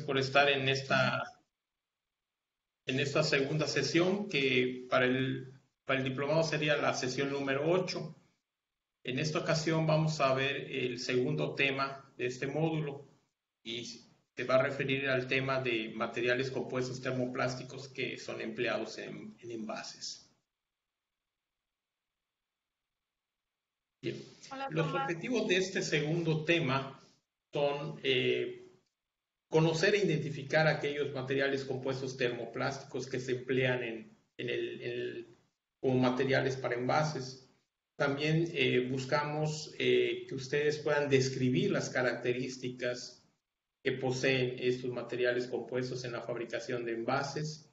por estar en esta segunda sesión que para el diplomado sería la sesión número 8. En esta ocasión vamos a ver el segundo tema de este módulo y se va a referir al tema de materiales compuestos termoplásticos que son empleados en envases. Bien. Hola, Los Tomás. objetivos de este segundo tema son conocer e identificar aquellos materiales compuestos termoplásticos que se emplean como materiales para envases. También buscamos que ustedes puedan describir las características que poseen estos materiales compuestos en la fabricación de envases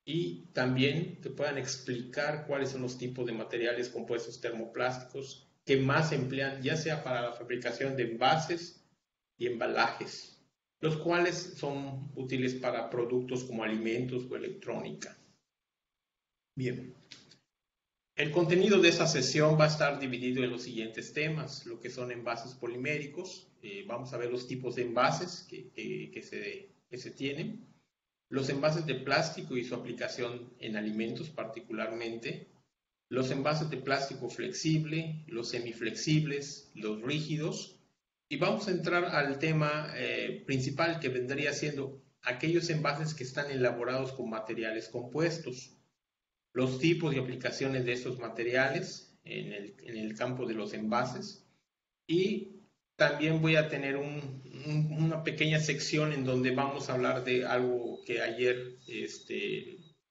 y también que puedan explicar cuáles son los tipos de materiales compuestos termoplásticos que más se emplean, ya sea para la fabricación de envases y embalajes, los cuales son útiles para productos como alimentos o electrónica. Bien. El contenido de esta sesión va a estar dividido en los siguientes temas, lo que son envases poliméricos, vamos a ver los tipos de envases que se tienen, los envases de plástico y su aplicación en alimentos particularmente, los envases de plástico flexible, los semiflexibles, los rígidos, y vamos a entrar al tema principal que vendría siendo aquellos envases que están elaborados con materiales compuestos, los tipos y aplicaciones de estos materiales en el campo de los envases, y también voy a tener una pequeña sección en donde vamos a hablar de algo que ayer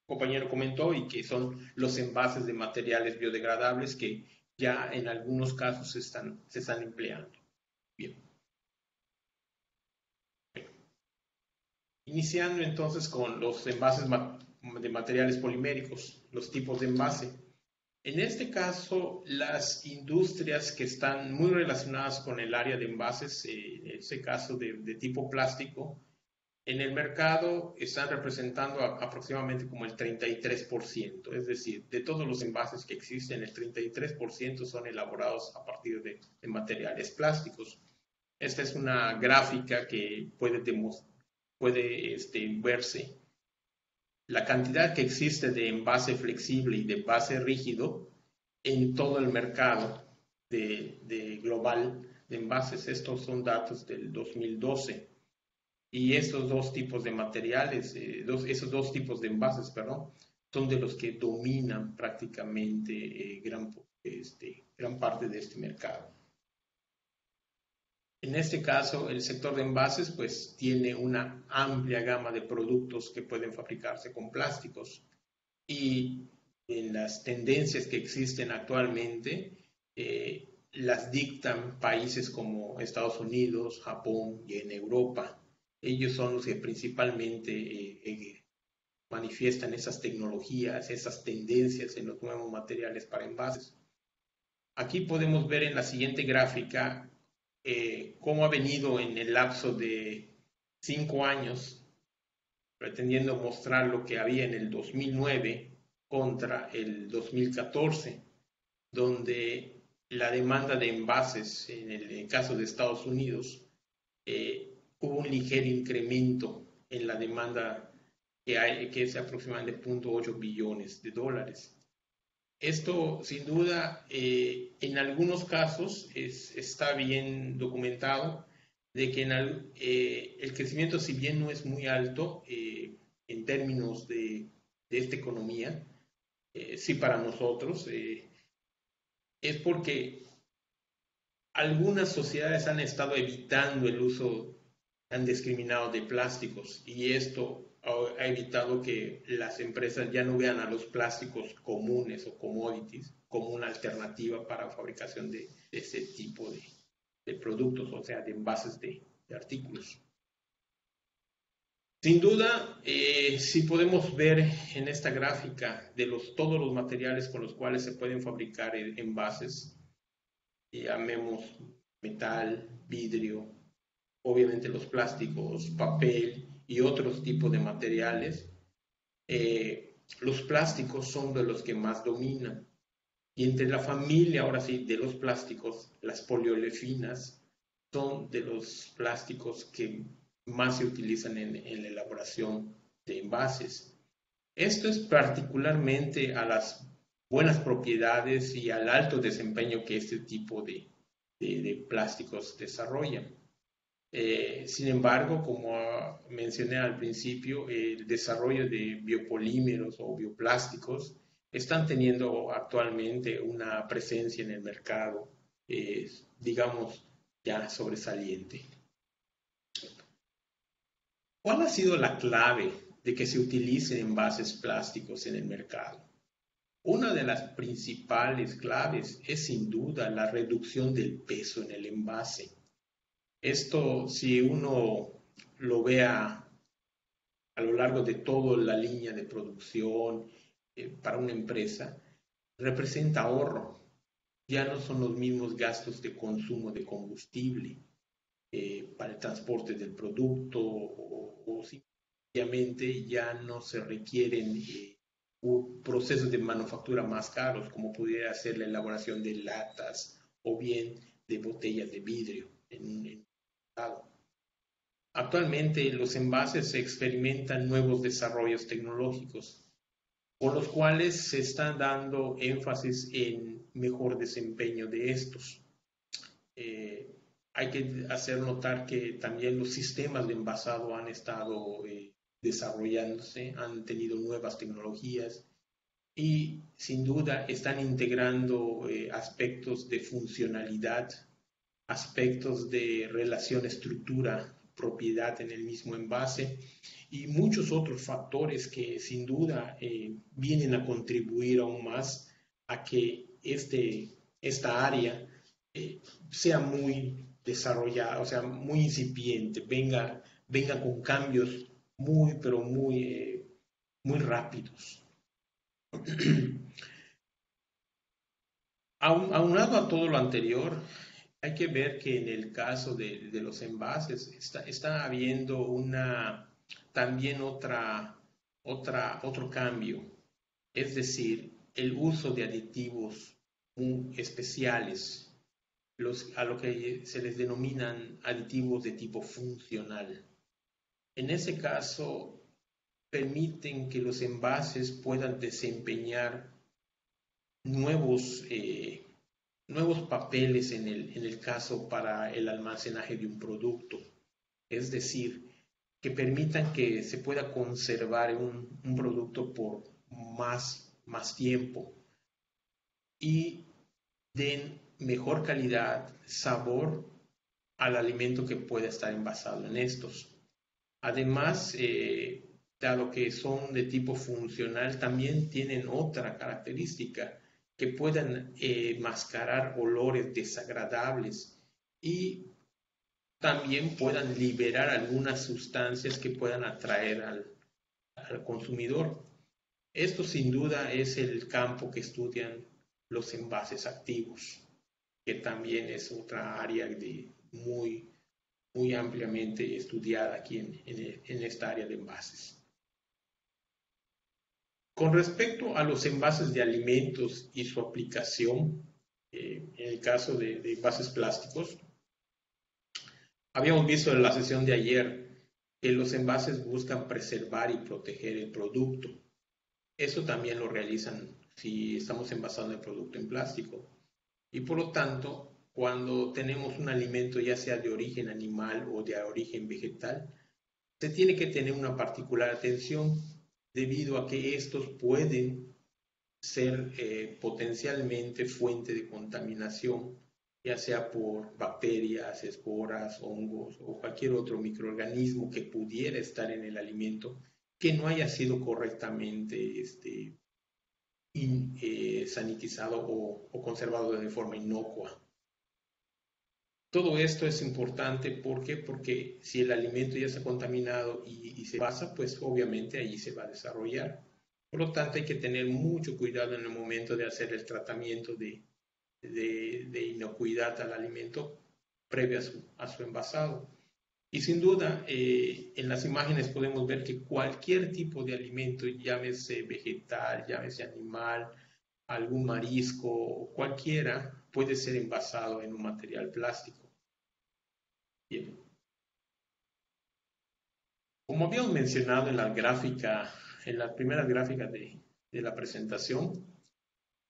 compañero comentó y que son los envases de materiales biodegradables que ya en algunos casos se están empleando. Bien. Iniciando entonces con los envases de materiales poliméricos, los tipos de envase. En este caso, las industrias que están muy relacionadas con el área de envases, en este caso de tipo plástico, en el mercado están representando aproximadamente como el 33%, es decir, de todos los envases que existen, el 33% son elaborados a partir de materiales plásticos. Esta es una gráfica que puede verse la cantidad que existe de envase flexible y de envase rígido en todo el mercado de global de envases. Estos son datos del 2012. Y estos dos tipos de materiales, esos dos tipos de envases, perdón, son de los que dominan prácticamente gran parte de este mercado. En este caso, el sector de envases pues tiene una amplia gama de productos que pueden fabricarse con plásticos, y en las tendencias que existen actualmente las dictan países como Estados Unidos, Japón y en Europa. Ellos son los que principalmente manifiestan esas tecnologías, esas tendencias en los nuevos materiales para envases. Aquí podemos ver en la siguiente gráfica cómo ha venido en el lapso de 5 años, pretendiendo mostrar lo que había en el 2009 contra el 2014, donde la demanda de envases, en el caso de Estados Unidos, hubo un ligero incremento en la demanda que es aproximadamente 0.8 billones de dólares. Esto, sin duda, en algunos casos está bien documentado de que el crecimiento, si bien no es muy alto en términos de esta economía, sí para nosotros, es porque algunas sociedades han estado evitando el uso tan discriminado de plásticos, y esto ha evitado que las empresas ya no vean a los plásticos comunes o commodities como una alternativa para fabricación de ese tipo de productos, o sea, de envases de artículos. Sin duda, sí podemos ver en esta gráfica de todos los materiales con los cuales se pueden fabricar envases, llamemos metal, vidrio, obviamente los plásticos, papel y otros tipos de materiales. Los plásticos son de los que más dominan. Y entre la familia, ahora sí, de los plásticos, las poliolefinas son de los plásticos que más se utilizan en la elaboración de envases. Esto es particularmente a las buenas propiedades y al alto desempeño que este tipo de plásticos desarrollan. Sin embargo, como mencioné al principio, el desarrollo de biopolímeros o bioplásticos están teniendo actualmente una presencia en el mercado, digamos, ya sobresaliente. ¿Cuál ha sido la clave de que se utilicen envases plásticos en el mercado? Una de las principales claves es sin duda la reducción del peso en el envase. Esto, si uno lo vea a lo largo de toda la línea de producción para una empresa, representa ahorro. Ya no son los mismos gastos de consumo de combustible para el transporte del producto o simplemente ya no se requieren procesos de manufactura más caros como pudiera ser la elaboración de latas o bien de botellas de vidrio en un estado. Actualmente los envases experimentan nuevos desarrollos tecnológicos, por los cuales se está dando énfasis en mejor desempeño de estos. Hay que hacer notar que también los sistemas de envasado han estado desarrollándose, han tenido nuevas tecnologías y sin duda están integrando aspectos de funcionalidad, aspectos de relación estructura-propiedad en el mismo envase y muchos otros factores que sin duda vienen a contribuir aún más a que esta área sea muy desarrollada, o sea, muy incipiente, venga con cambios muy, pero muy rápidos. Aunado a todo lo anterior, hay que ver que en el caso de los envases está habiendo también otro cambio, es decir, el uso de aditivos muy especiales, a lo que se les denominan aditivos de tipo funcional. En ese caso, permiten que los envases puedan desempeñar nuevos papeles en el caso para el almacenaje de un producto. Es decir, que permitan que se pueda conservar un producto por más tiempo y den mejor calidad, sabor al alimento que pueda estar envasado en estos. Además, dado que son de tipo funcional, también tienen otra característica, que puedan mascarar olores desagradables y también puedan liberar algunas sustancias que puedan atraer al consumidor. Esto sin duda es el campo que estudian los envases activos, que también es otra área muy ampliamente estudiada aquí en esta área de envases. Con respecto a los envases de alimentos y su aplicación, en el caso de envases plásticos, habíamos visto en la sesión de ayer que los envases buscan preservar y proteger el producto. Eso también lo realizan si estamos envasando el producto en plástico. Y por lo tanto, cuando tenemos un alimento ya sea de origen animal o de origen vegetal, se tiene que tener una particular atención debido a que estos pueden ser potencialmente fuente de contaminación, ya sea por bacterias, esporas, hongos o cualquier otro microorganismo que pudiera estar en el alimento que no haya sido correctamente sanitizado o conservado de forma inocua. Todo esto es importante, ¿por qué? Porque si el alimento ya está contaminado y se pasa, pues obviamente allí se va a desarrollar. Por lo tanto, hay que tener mucho cuidado en el momento de hacer el tratamiento de inocuidad al alimento previo a su envasado. Y sin duda, en las imágenes podemos ver que cualquier tipo de alimento, llámese vegetal, llámese animal, algún marisco, cualquiera, puede ser envasado en un material plástico. Bien. Como habíamos mencionado en la gráfica, en la primera gráfica de la presentación,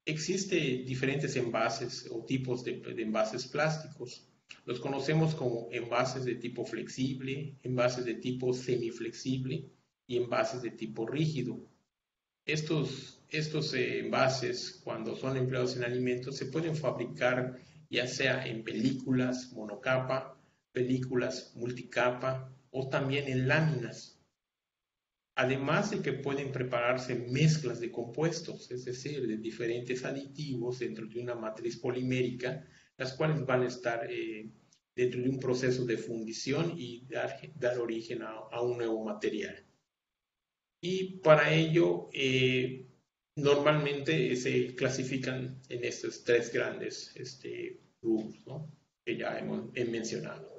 existen diferentes envases o tipos de envases plásticos. Los conocemos como envases de tipo flexible, envases de tipo semiflexible y envases de tipo rígido. Estos envases, cuando son empleados en alimentos, se pueden fabricar ya sea en películas monocapa, películas multicapa o también en láminas. Además de que pueden prepararse mezclas de compuestos, es decir, de diferentes aditivos dentro de una matriz polimérica, las cuales van a estar dentro de un proceso de fundición y dar origen a un nuevo material. Y para ello, normalmente se clasifican en estos tres grandes grupos, ¿no?, que ya he mencionado.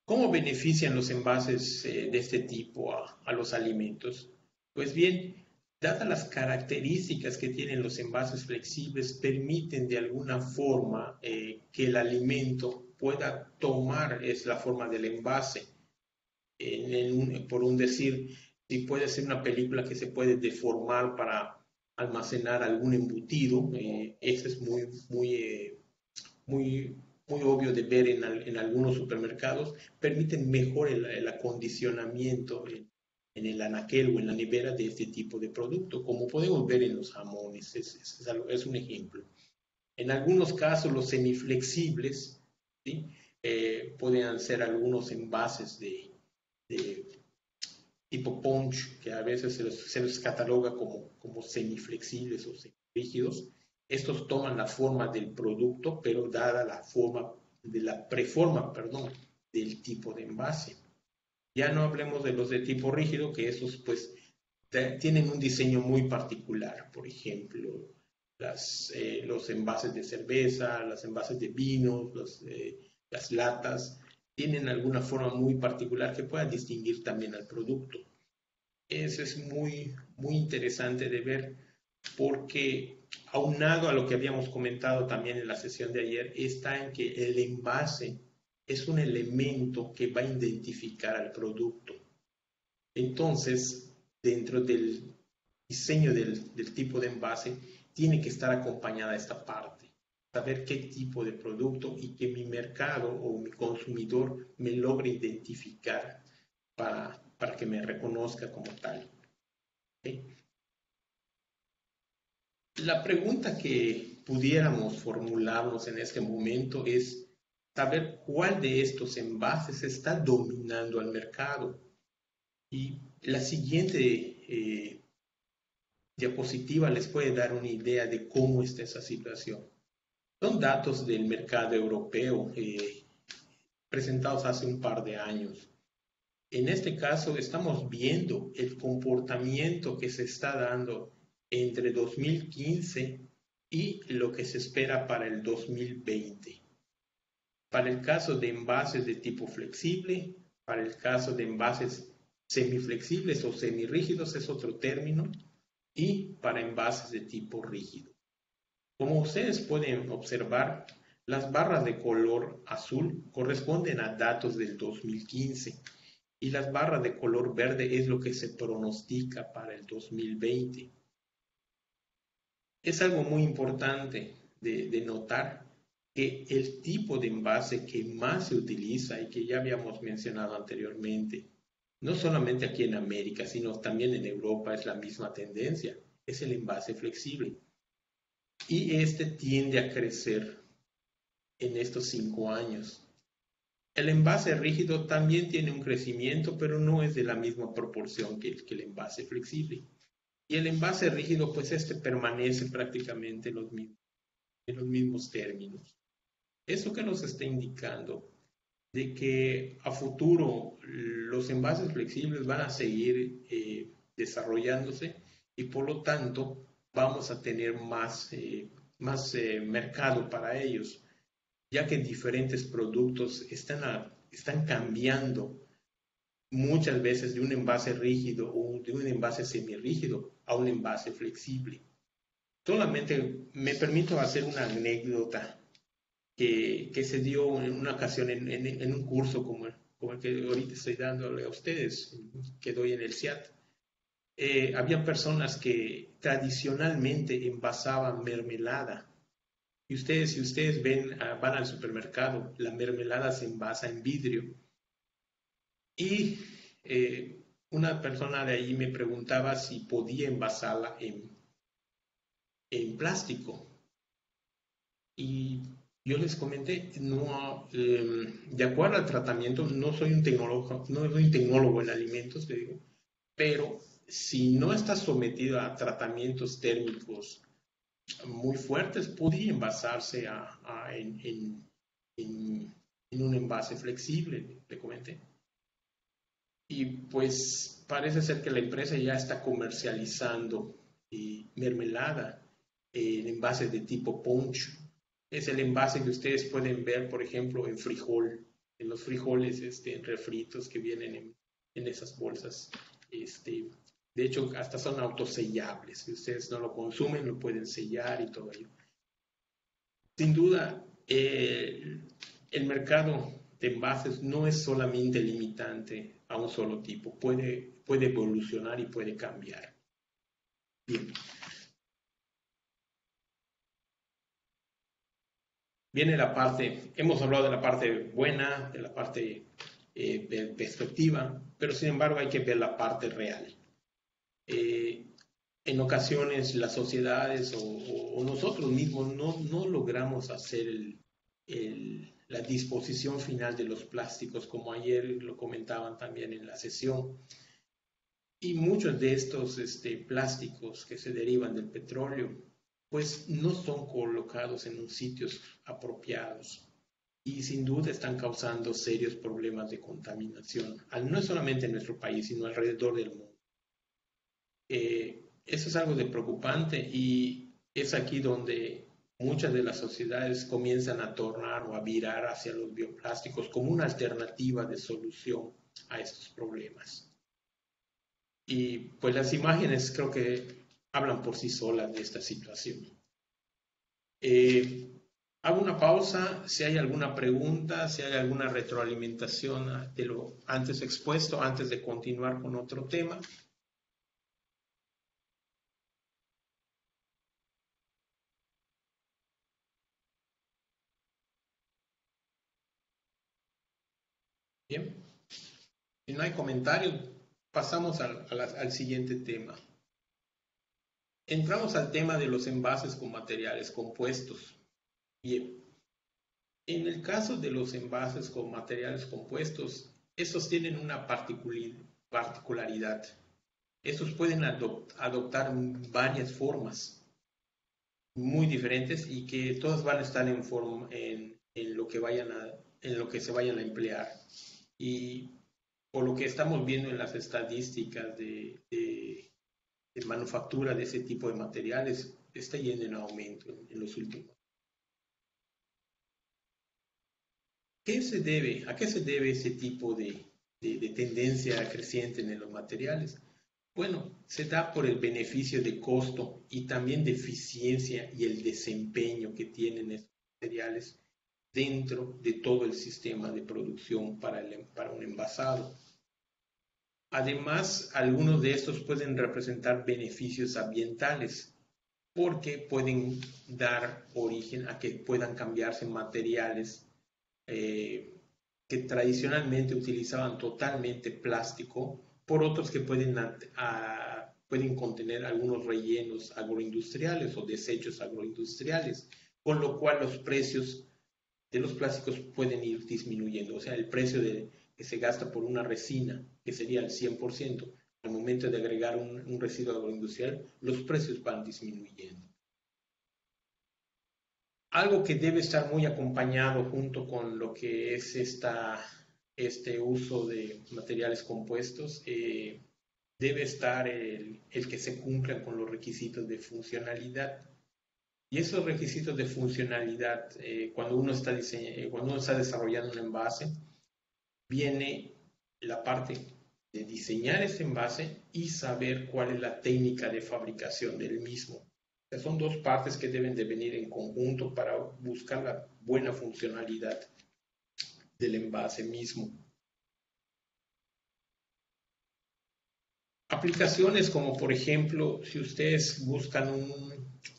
¿Cómo benefician los envases de este tipo a los alimentos? Pues bien, dadas las características que tienen los envases flexibles, permiten de alguna forma que el alimento pueda tomar la forma del envase. Por un decir, si puede ser una película que se puede deformar para almacenar algún embutido, eso es muy, muy obvio de ver en algunos supermercados, permiten mejor el acondicionamiento en el anaquel o en la nevera de este tipo de producto, como podemos ver en los jamones, es un ejemplo. En algunos casos, los semiflexibles, ¿sí?, pueden ser algunos envases de tipo punch, que a veces se los cataloga como semiflexibles o semifrígidos. Estos toman la forma del producto, pero dada la forma de la preforma, perdón, del tipo de envase. Ya no hablemos de los de tipo rígido, que esos pues tienen un diseño muy particular. Por ejemplo, los envases de cerveza, los envases de vinos, las latas, tienen alguna forma muy particular que pueda distinguir también al producto. Eso es muy interesante de ver porque, aunado a lo que habíamos comentado también en la sesión de ayer, está en que el envase es un elemento que va a identificar al producto. Entonces, dentro del diseño del tipo de envase, tiene que estar acompañada esta parte. Saber qué tipo de producto y que mi mercado o mi consumidor me logre identificar para que me reconozca como tal. ¿Okay? La pregunta que pudiéramos formularnos en este momento es saber cuál de estos envases está dominando al mercado. Y la siguiente diapositiva les puede dar una idea de cómo está esa situación. Son datos del mercado europeo presentados hace un par de años. En este caso estamos viendo el comportamiento que se está dando entre 2015 y lo que se espera para el 2020. Para el caso de envases de tipo flexible, para el caso de envases semiflexibles o semirrígidos es otro término, y para envases de tipo rígido. Como ustedes pueden observar, las barras de color azul corresponden a datos del 2015 y las barras de color verde es lo que se pronostica para el 2020. Es algo muy importante de notar que el tipo de envase que más se utiliza y que ya habíamos mencionado anteriormente, no solamente aquí en América, sino también en Europa es la misma tendencia, es el envase flexible. Y este tiende a crecer en estos 5 años. El envase rígido también tiene un crecimiento, pero no es de la misma proporción que el envase flexible. Y el envase rígido, pues permanece prácticamente en los mismos términos. ¿Eso que nos está indicando? De que a futuro los envases flexibles van a seguir desarrollándose y por lo tanto vamos a tener más mercado para ellos, ya que diferentes productos están cambiando muchas veces de un envase rígido o de un envase semirrígido a un envase flexible. Solamente me permito hacer una anécdota que se dio en una ocasión en un curso como el que ahorita estoy dándole a ustedes, que doy en el CIAT. Había personas que tradicionalmente envasaban mermelada. Y ustedes, si ustedes ven, van al supermercado, la mermelada se envasa en vidrio. Y una persona de ahí me preguntaba si podía envasarla en plástico. Y yo les comenté, no, de acuerdo al tratamiento, no soy un tecnólogo, no soy un tecnólogo en alimentos, le digo, pero si no está sometido a tratamientos térmicos muy fuertes, podría envasarse en un envase flexible, le comenté. Y pues parece ser que la empresa ya está comercializando mermelada en envases de tipo punch. Es el envase que ustedes pueden ver, por ejemplo, en frijol, en los frijoles refritos que vienen en esas bolsas. De hecho, hasta son autosellables. Si ustedes no lo consumen, lo pueden sellar y todo ello. Sin duda, el mercado de envases no es solamente limitante a un solo tipo, puede evolucionar y puede cambiar. Bien. Viene la parte, hemos hablado de la parte buena, de la parte de perspectiva, pero sin embargo hay que ver la parte real. En ocasiones las sociedades o nosotros mismos no logramos hacer la disposición final de los plásticos, como ayer lo comentaban también en la sesión. Y muchos de estos plásticos que se derivan del petróleo, pues no son colocados en sitios apropiados y sin duda están causando serios problemas de contaminación, no solamente en nuestro país, sino alrededor del mundo. Eso es algo de preocupante y es aquí donde muchas de las sociedades comienzan a tornar o a virar hacia los bioplásticos como una alternativa de solución a estos problemas. Y pues las imágenes creo que hablan por sí solas de esta situación. Hago una pausa, si hay alguna pregunta, si hay alguna retroalimentación de lo antes expuesto, antes de continuar con otro tema. Bien, si no hay comentarios, pasamos al siguiente tema. Entramos al tema de los envases con materiales compuestos. Bien, en el caso de los envases con materiales compuestos, estos tienen una particularidad. Estos pueden adoptar varias formas muy diferentes y que todas van a estar en lo que se vayan a emplear. Y por lo que estamos viendo en las estadísticas de manufactura de ese tipo de materiales, está yendo en aumento en los últimos. ¿A qué se debe ese tipo de tendencia creciente en los materiales? Bueno, se da por el beneficio de costo y también de eficiencia y el desempeño que tienen estos materiales dentro de todo el sistema de producción para un envasado. Además, algunos de estos pueden representar beneficios ambientales porque pueden dar origen a que puedan cambiarse materiales que tradicionalmente utilizaban totalmente plástico por otros que pueden contener algunos rellenos agroindustriales o desechos agroindustriales, con lo cual los precios de los plásticos pueden ir disminuyendo. O sea, el precio que se gasta por una resina, que sería el 100%, al momento de agregar un residuo agroindustrial, los precios van disminuyendo. Algo que debe estar muy acompañado junto con lo que es este uso de materiales compuestos, debe estar el que se cumplan con los requisitos de funcionalidad. Y esos requisitos de funcionalidad, cuando uno está desarrollando un envase, viene la parte de diseñar ese envase y saber cuál es la técnica de fabricación del mismo. Son dos partes que deben de venir en conjunto para buscar la buena funcionalidad del envase mismo. Aplicaciones como, por ejemplo, si ustedes buscan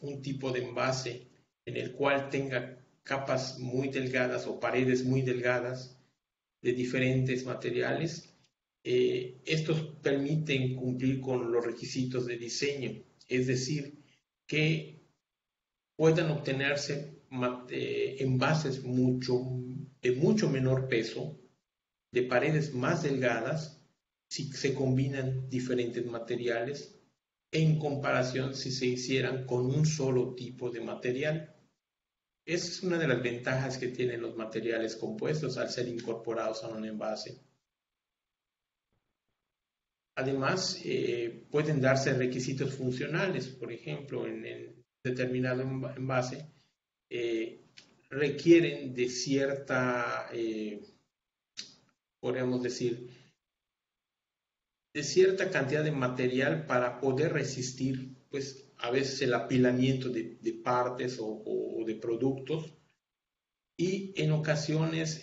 un tipo de envase en el cual tenga capas muy delgadas o paredes muy delgadas de diferentes materiales, estos permiten cumplir con los requisitos de diseño, es decir, que puedan obtenerse envases de mucho menor peso, de paredes más delgadas, si se combinan diferentes materiales, en comparación si se hicieran con un solo tipo de material. Esa es una de las ventajas que tienen los materiales compuestos al ser incorporados a un envase. Además, pueden darse requisitos funcionales, por ejemplo, en determinado envase, requieren de cierta, podríamos decir, de cierta cantidad de material para poder resistir, pues, a veces el apilamiento de partes o de productos. Y en ocasiones,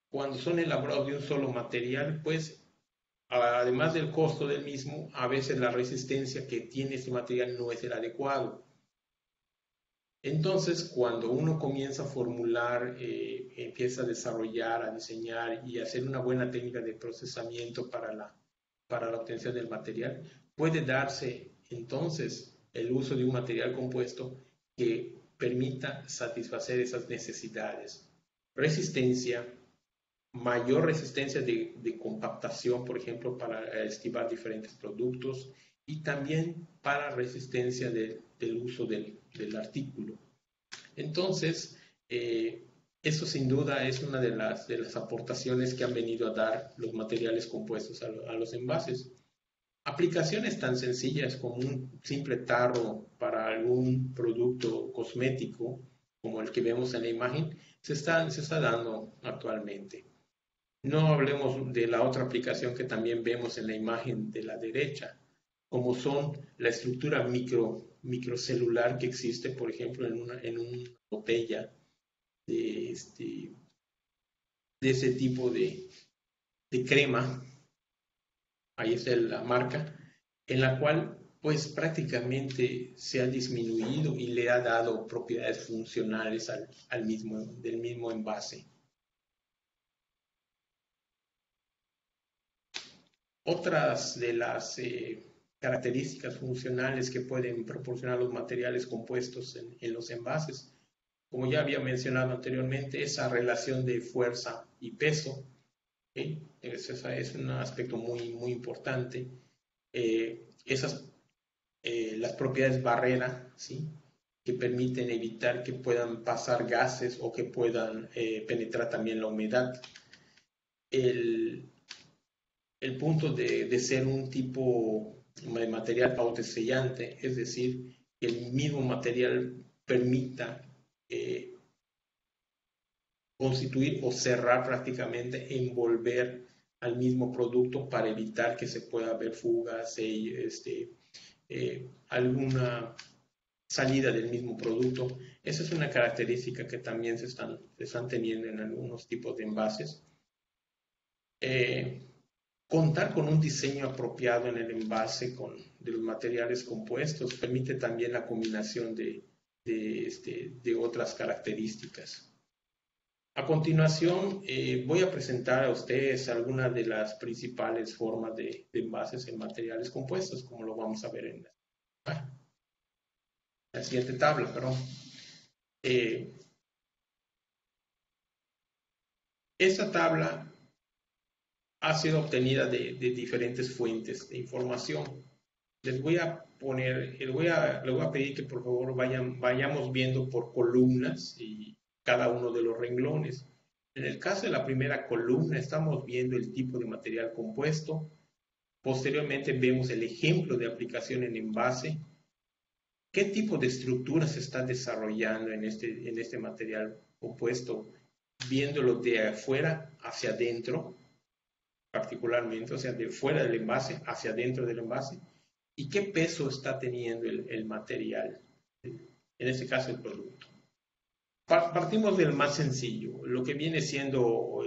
cuando son elaborados de un solo material, pues, además del costo del mismo, a veces la resistencia que tiene este material no es el adecuado. Entonces, cuando uno comienza a formular, empieza a desarrollar, a diseñar y a hacer una buena técnica de procesamiento para la obtención del material, puede darse entonces el uso de un material compuesto que permita satisfacer esas necesidades. Resistencia, mayor resistencia de compactación, por ejemplo, para esquivar diferentes productos y también para resistencia del uso del artículo. Entonces, eso sin duda es una de las aportaciones que han venido a dar los materiales compuestos a los envases. Aplicaciones tan sencillas como un simple tarro para algún producto cosmético, como el que vemos en la imagen, se está dando actualmente. No hablemos de la otra aplicación que también vemos en la imagen de la derecha, como son la estructura microcelular que existe, por ejemplo, en una botella de ese tipo de crema, ahí está la marca, en la cual pues prácticamente se ha disminuido y le ha dado propiedades funcionales del mismo envase. Otras de las características funcionales que pueden proporcionar los materiales compuestos en los envases, como ya había mencionado anteriormente, esa relación de fuerza y peso, ¿sí? Es un aspecto muy, muy importante. Las propiedades barrera, ¿sí? Que permiten evitar que puedan pasar gases o que puedan penetrar también la humedad. El punto de ser un tipo de material autosellante, es decir, que el mismo material permita constituir o cerrar prácticamente, envolver al mismo producto para evitar que se pueda ver fugas, alguna salida del mismo producto. Esa es una característica que también se están teniendo en algunos tipos de envases. Contar con un diseño apropiado en el envase de los materiales compuestos permite también la combinación de otras características. A continuación, voy a presentar a ustedes algunas de las principales formas de envases en materiales compuestos, como lo vamos a ver en la siguiente tabla. Esta tabla ha sido obtenida de diferentes fuentes de información. Les voy a pedir que por favor vayamos viendo por columnas y cada uno de los renglones. En el caso de la primera columna estamos viendo el tipo de material compuesto. Posteriormente vemos el ejemplo de aplicación en envase. ¿Qué tipo de estructura se está desarrollando en este material compuesto? Viéndolo de afuera hacia adentro, particularmente, o sea, de fuera del envase hacia adentro del envase. ¿Y qué peso está teniendo el material? En este caso, el producto. Partimos del más sencillo, lo que viene siendo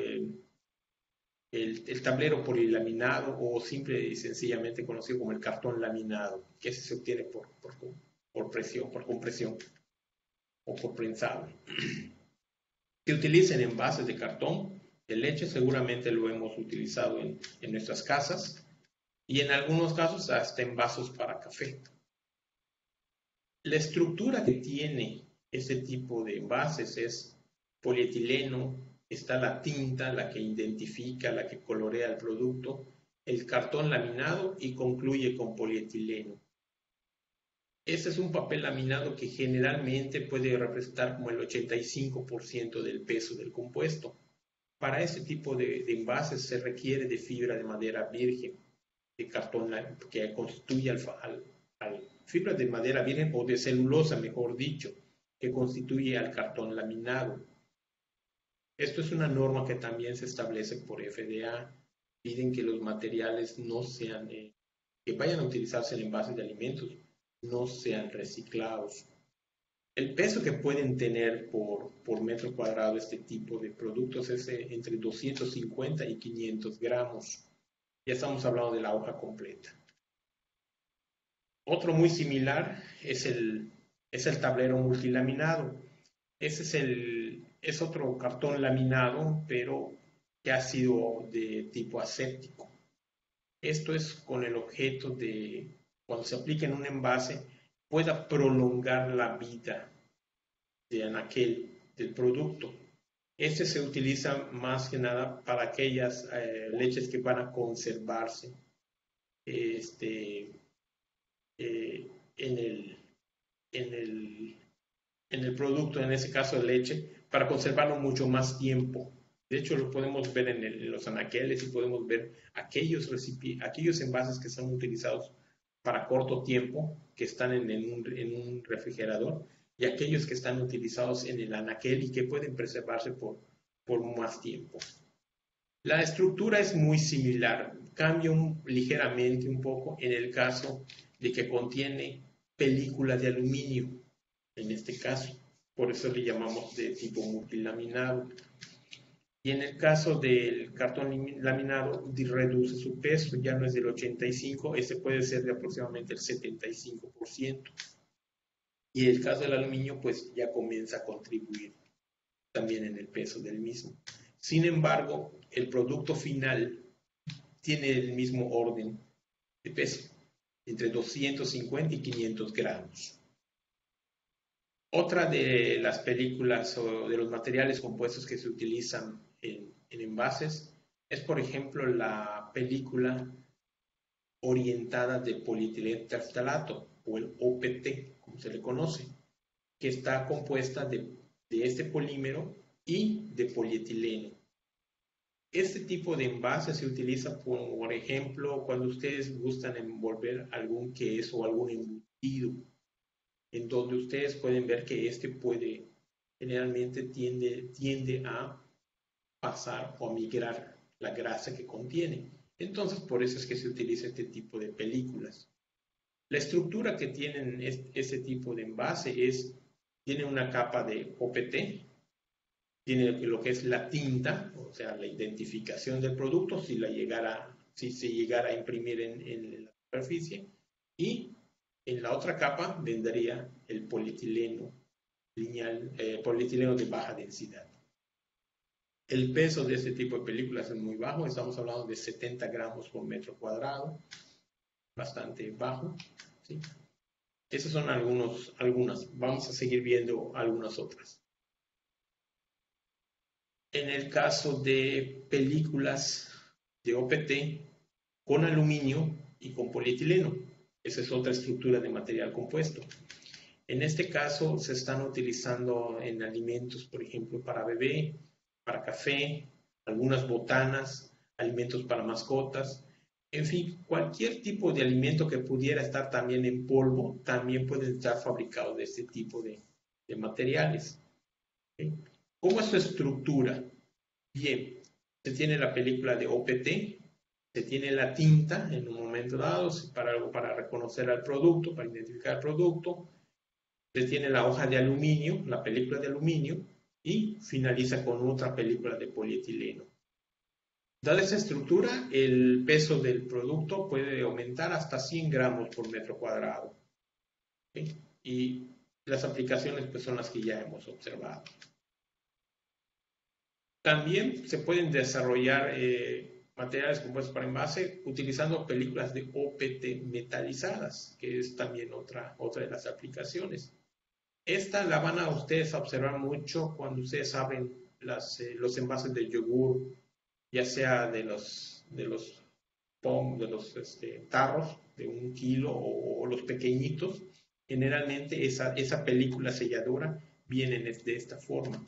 el tablero polilaminado o simple y sencillamente conocido como el cartón laminado, que ese se obtiene por presión, por compresión o por prensado. Se utiliza en envases de cartón de leche, seguramente lo hemos utilizado en nuestras casas y en algunos casos hasta en vasos para café. La estructura que tiene este tipo de envases es polietileno, está la tinta, la que identifica, la que colorea el producto, el cartón laminado y concluye con polietileno. Este es un papel laminado que generalmente puede representar como el 85% del peso del compuesto. Para este tipo de envases se requiere de fibra de madera virgen, de cartón que constituye fibra de madera virgen o de celulosa, mejor dicho, que constituye al cartón laminado. Esto es una norma que también se establece por FDA. Piden que los materiales no sean, que vayan a utilizarse en envases de alimentos, no sean reciclados. El peso que pueden tener por metro cuadrado este tipo de productos es entre 250 y 500 gramos. Ya estamos hablando de la hoja completa. Otro muy similar es el tablero multilaminado. Es otro cartón laminado, pero que ha sido de tipo aséptico. Esto es con el objeto de, cuando se aplica en un envase, pueda prolongar la vida del producto. Este se utiliza más que nada para aquellas leches que van a conservarse en el producto, en ese caso de leche, para conservarlo mucho más tiempo. De hecho, lo podemos ver en los anaqueles y podemos ver aquellos envases que son utilizados para corto tiempo, que están en un refrigerador, y aquellos que están utilizados en el anaquel y que pueden preservarse por más tiempo. La estructura es muy similar, cambia ligeramente un poco en el caso de que contiene película de aluminio, en este caso, por eso le llamamos de tipo multilaminado. Y en el caso del cartón laminado, reduce su peso, ya no es del 85%, ese puede ser de aproximadamente el 75%. Y en el caso del aluminio, pues ya comienza a contribuir también en el peso del mismo. Sin embargo, el producto final tiene el mismo orden de peso, entre 250 y 500 gramos. Otra de las películas o de los materiales compuestos que se utilizan en envases es, por ejemplo, la película orientada de polietileno terftalato o el OPT, como se le conoce, que está compuesta de este polímero y de polietileno. Este tipo de envase se utiliza, por ejemplo, cuando ustedes gustan envolver algún queso o algún embutido, en donde ustedes pueden ver que generalmente tiende a pasar o a migrar la grasa que contiene. Entonces, por eso es que se utiliza este tipo de películas. La estructura que tienen este tipo de envase tiene una capa de OPT, tiene lo que es la tinta, o sea, la identificación del producto, si se llegara a imprimir en la superficie, y en la otra capa vendría el polietileno lineal, polietileno de baja densidad. El peso de este tipo de películas es muy bajo, estamos hablando de 70 gramos por metro cuadrado, bastante bajo, ¿sí? Esas son algunas, vamos a seguir viendo algunas otras. En el caso de películas de OPT con aluminio y con polietileno, esa es otra estructura de material compuesto. En este caso se están utilizando en alimentos, por ejemplo, para bebé, para café, algunas botanas, alimentos para mascotas, en fin, cualquier tipo de alimento que pudiera estar también en polvo, también puede estar fabricado de este tipo de materiales. ¿Okay? ¿Cómo es su estructura? Bien, se tiene la película de OPT, se tiene la tinta en un momento dado para reconocer al producto, para identificar el producto, se tiene la hoja de aluminio, la película de aluminio, y finaliza con otra película de polietileno. Dada esa estructura, el peso del producto puede aumentar hasta 100 gramos por metro cuadrado. ¿Sí? Y las aplicaciones pues, son las que ya hemos observado. También se pueden desarrollar materiales compuestos para envase utilizando películas de OPT metalizadas, que es también otra de las aplicaciones. Esta la van a ustedes a observar mucho cuando ustedes abren los envases de yogur, ya sea de los tarros de 1 kilo o los pequeñitos. Generalmente esa película selladora viene de esta forma.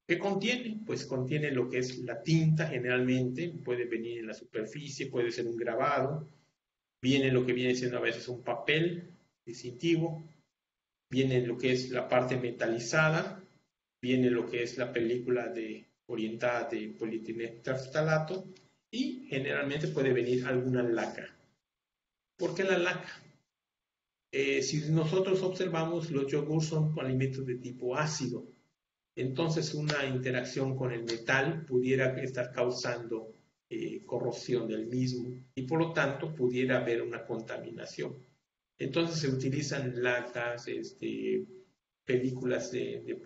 ¿Qué contiene? Pues contiene lo que es la tinta, generalmente, puede venir en la superficie, puede ser un grabado, viene lo que viene siendo a veces un papel distintivo, viene lo que es la parte metalizada, viene lo que es la película orientada de polietileno y generalmente puede venir alguna laca. ¿Por qué la laca? Si nosotros observamos, los yogures son alimentos de tipo ácido. Entonces una interacción con el metal pudiera estar causando corrosión del mismo y por lo tanto pudiera haber una contaminación. Entonces se utilizan lacas, películas de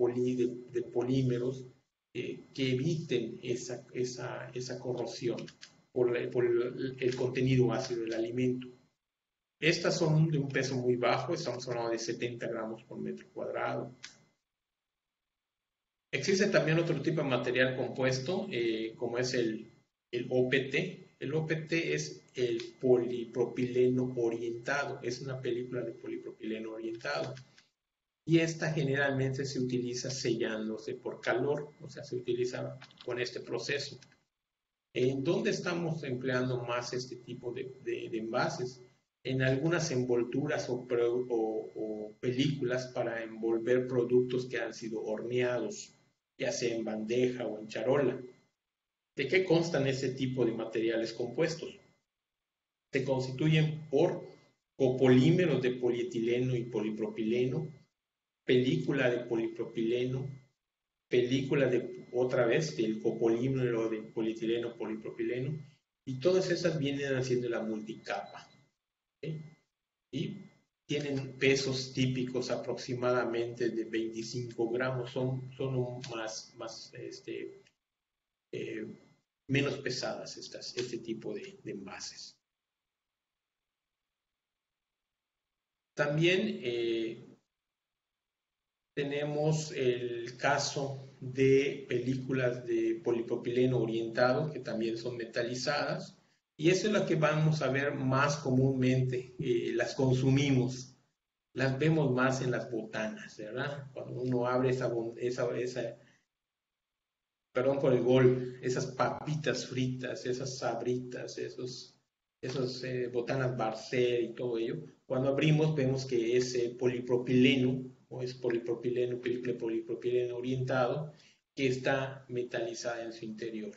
polímeros que eviten esa corrosión por el contenido ácido del alimento. Estas son de un peso muy bajo, estamos hablando de 70 gramos por metro cuadrado. Existe también otro tipo de material compuesto, como es el OPT. El OPT es el polipropileno orientado, es una película de polipropileno orientado. Y esta generalmente se utiliza sellándose por calor, o sea, se utiliza con este proceso. ¿En dónde estamos empleando más este tipo de envases? En algunas envolturas o películas para envolver productos que han sido horneados, ya sea en bandeja o en charola. ¿De qué constan ese tipo de materiales compuestos? Se constituyen por copolímeros de polietileno y polipropileno, película de polipropileno, película otra vez del copolímero de polietileno, polipropileno, y todas esas vienen haciendo la multicapa. ¿Sí? Y tienen pesos típicos aproximadamente de 25 gramos, son menos pesadas este tipo de envases. También tenemos el caso de películas de polipropileno orientado que también son metalizadas y eso es lo que vamos a ver más comúnmente, las consumimos, las vemos más en las botanas, ¿verdad? Cuando uno abre perdón por el gol, esas papitas fritas, esas sabritas, esos botanas Barcel y todo ello, cuando abrimos vemos que es polipropileno, o es polipropileno, película de polipropileno orientado, que está metalizada en su interior,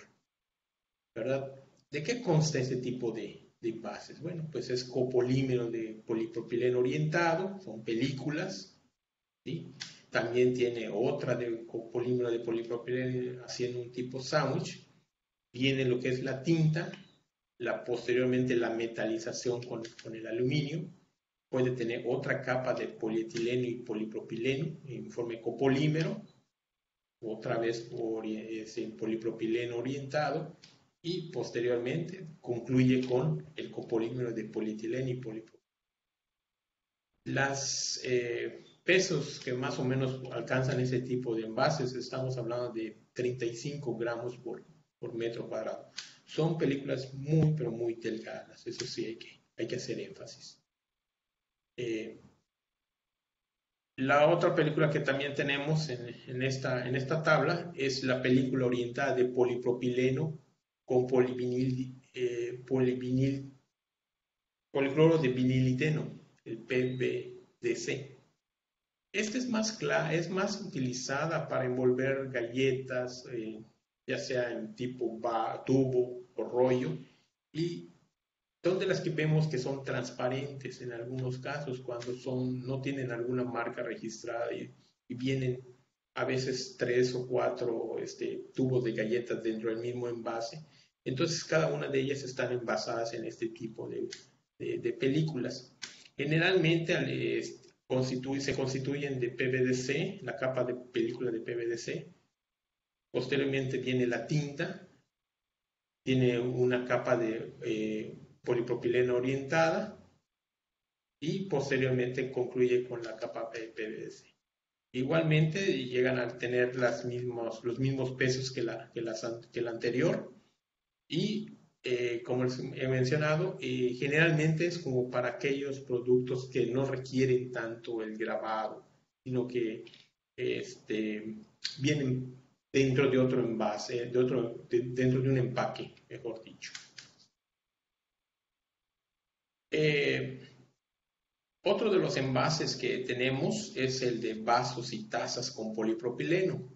¿verdad? ¿De qué consta este tipo de envases? Bueno, pues es copolímero de polipropileno orientado, son películas, ¿sí? También tiene otra de polímero de polipropileno haciendo un tipo sándwich. Viene lo que es la tinta, posteriormente la metalización con el aluminio. Puede tener otra capa de polietileno y polipropileno en forma de copolímero. Otra vez es el polipropileno orientado. Y posteriormente concluye con el copolímero de polietileno y polipropileno. Las pesos que más o menos alcanzan ese tipo de envases, estamos hablando de 35 gramos por metro cuadrado. Son películas muy, pero muy delgadas, eso sí hay que hacer énfasis. La otra película que también tenemos en esta tabla es la película orientada de polipropileno con policloro de vinilideno, el PVDC. Esta es más utilizada para envolver galletas, ya sea en tipo tubo o rollo, y son de las que vemos que son transparentes en algunos casos cuando no tienen alguna marca registrada y vienen a veces 3 o 4 tubos de galletas dentro del mismo envase. Entonces, cada una de ellas están envasadas en este tipo de películas. Generalmente se constituyen de PVDC, la capa de película de PVDC. Posteriormente viene la tinta, tiene una capa de polipropileno orientada y posteriormente concluye con la capa PVDC. Igualmente llegan a tener los mismos pesos que la anterior y como he mencionado, generalmente es como para aquellos productos que no requieren tanto el grabado, sino que vienen dentro de otro envase, dentro de un empaque, mejor dicho. Otro de los envases que tenemos es el de vasos y tazas con polipropileno.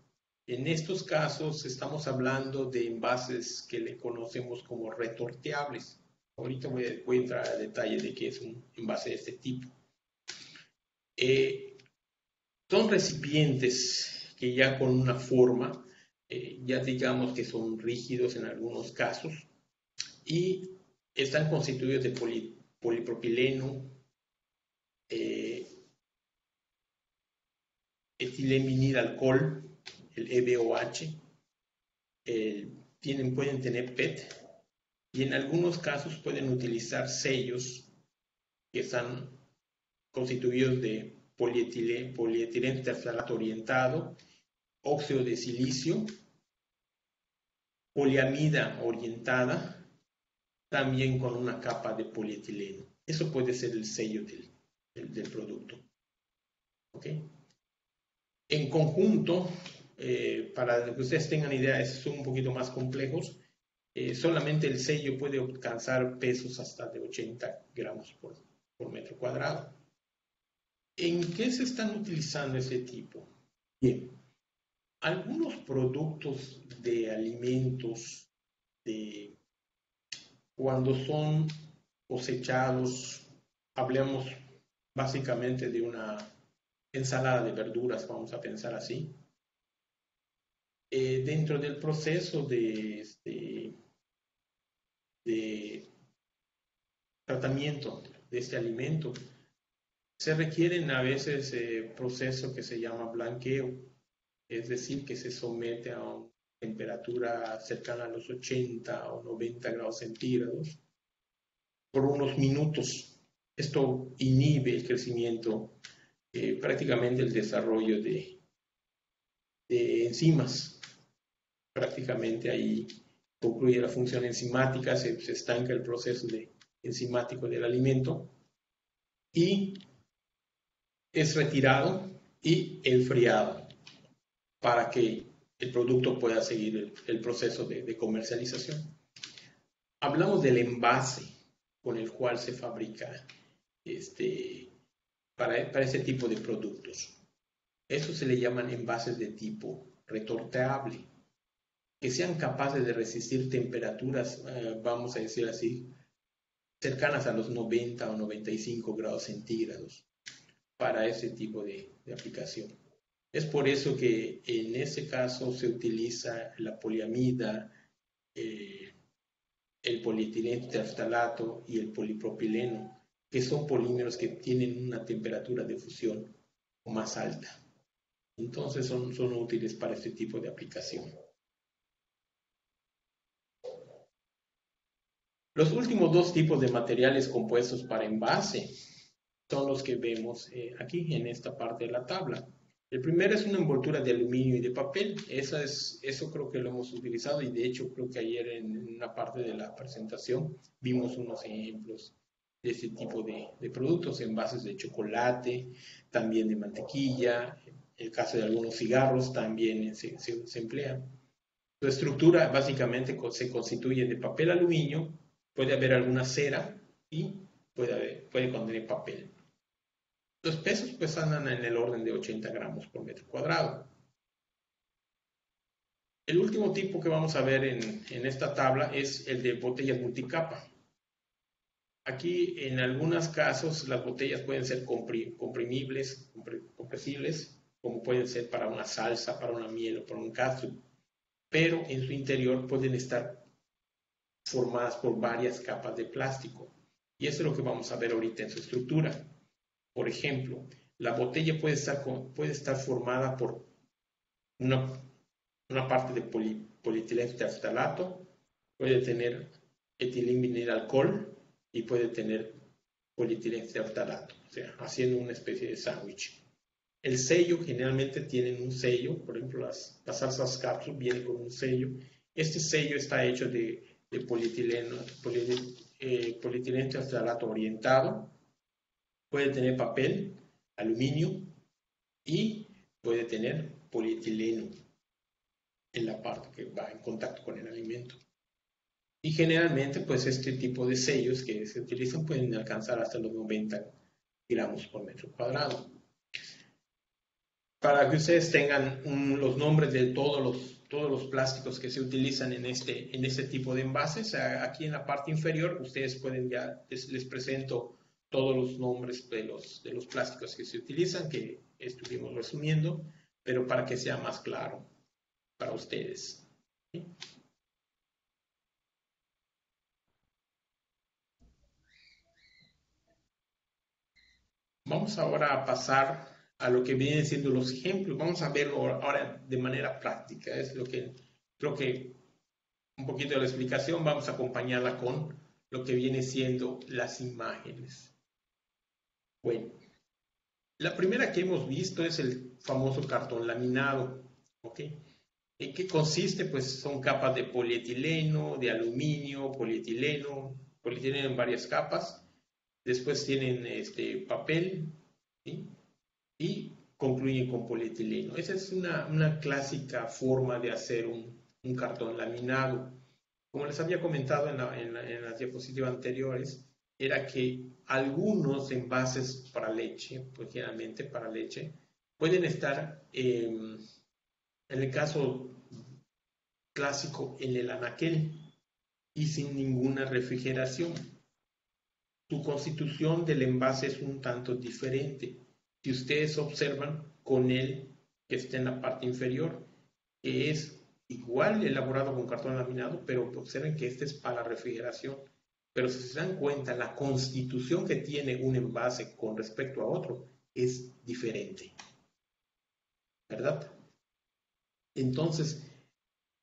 En estos casos estamos hablando de envases que le conocemos como retorteables. Ahorita voy a entrar a detalle de qué es un envase de este tipo. Son recipientes que ya con una forma, ya digamos que son rígidos en algunos casos, y están constituidos de polipropileno, etilenvinil-alcohol, el EVOH, pueden tener PET y en algunos casos pueden utilizar sellos que están constituidos de polietileno terfalato orientado, óxido de silicio, poliamida orientada, también con una capa de polietileno. Eso puede ser el sello del producto. ¿Okay? En conjunto, para que ustedes tengan idea, son un poquito más complejos. Solamente el sello puede alcanzar pesos hasta de 80 gramos por metro cuadrado. ¿En qué se están utilizando ese tipo? Bien, algunos productos de alimentos, cuando son cosechados, hablemos básicamente de una ensalada de verduras, vamos a pensar así. Dentro del proceso de tratamiento de este alimento, se requieren a veces proceso que se llama blanqueo, es decir, que se somete a una temperatura cercana a los 80 o 90 grados centígrados por unos minutos. Esto inhibe el crecimiento, prácticamente el desarrollo de enzimas. Prácticamente ahí concluye la función enzimática, se estanca el proceso enzimático del alimento y es retirado y enfriado para que el producto pueda seguir el proceso de comercialización. Hablamos del envase con el cual se fabrica para ese tipo de productos. Estos se le llaman envases de tipo retorteable, que sean capaces de resistir temperaturas, vamos a decir así, cercanas a los 90 o 95 grados centígrados para ese tipo de aplicación. Es por eso que en ese caso se utiliza la poliamida, el polietileno terftalato y el polipropileno, que son polímeros que tienen una temperatura de fusión más alta. Entonces son útiles para este tipo de aplicación. Los últimos dos tipos de materiales compuestos para envase son los que vemos aquí en esta parte de la tabla. El primero es una envoltura de aluminio y de papel. Eso creo que lo hemos utilizado y de hecho creo que ayer en una parte de la presentación vimos unos ejemplos de este tipo de productos, envases de chocolate, también de mantequilla, en el caso de algunos cigarros también se emplea. Su estructura básicamente se constituye de papel aluminio, puede haber alguna cera y puede contener papel. Los pesos pues andan en el orden de 80 gramos por metro cuadrado. El último tipo que vamos a ver en esta tabla es el de botellas multicapa. Aquí en algunos casos las botellas pueden ser comprimibles, compresibles, como pueden ser para una salsa, para una miel o para un catsup, pero en su interior pueden estar formadas por varias capas de plástico. Y eso es lo que vamos a ver ahorita en su estructura. Por ejemplo, la botella puede estar formada por una parte de polietileno terftalato, puede tener etilenglicol y puede tener polietileno terftalato, o sea, haciendo una especie de sándwich. El sello, generalmente tienen un sello, por ejemplo, las salsas cápsula vienen con un sello. Este sello está hecho de polietileno terftalato orientado, puede tener papel, aluminio y puede tener polietileno en la parte que va en contacto con el alimento. Y generalmente, pues este tipo de sellos que se utilizan pueden alcanzar hasta los 90 gramos por metro cuadrado. Para que ustedes tengan los nombres de todos los plásticos que se utilizan en este tipo de envases, aquí en la parte inferior ustedes pueden ya, les presento todos los nombres de los plásticos que se utilizan, que estuvimos resumiendo, pero para que sea más claro para ustedes. ¿Sí? Vamos ahora a pasar a lo que vienen siendo los ejemplos. Vamos a verlo ahora de manera práctica. Es lo que creo que un poquito de la explicación vamos a acompañarla con lo que viene siendo las imágenes. Bueno, la primera que hemos visto es el famoso cartón laminado. ¿Ok? ¿En qué consiste? Pues son capas de polietileno, de aluminio, polietileno en varias capas. Después tienen papel, ¿sí? Y concluyen con polietileno. Esa es una clásica forma de hacer un cartón laminado. Como les había comentado en las diapositivas anteriores, era que algunos envases para leche, pues generalmente para leche, pueden estar, en el caso clásico, en el anaquel y sin ninguna refrigeración. Su constitución del envase es un tanto diferente. Si ustedes observan con el que está en la parte inferior, que es igual elaborado con cartón laminado, pero observen que este es para refrigeración. Pero si se dan cuenta, la constitución que tiene un envase con respecto a otro es diferente, ¿verdad? Entonces,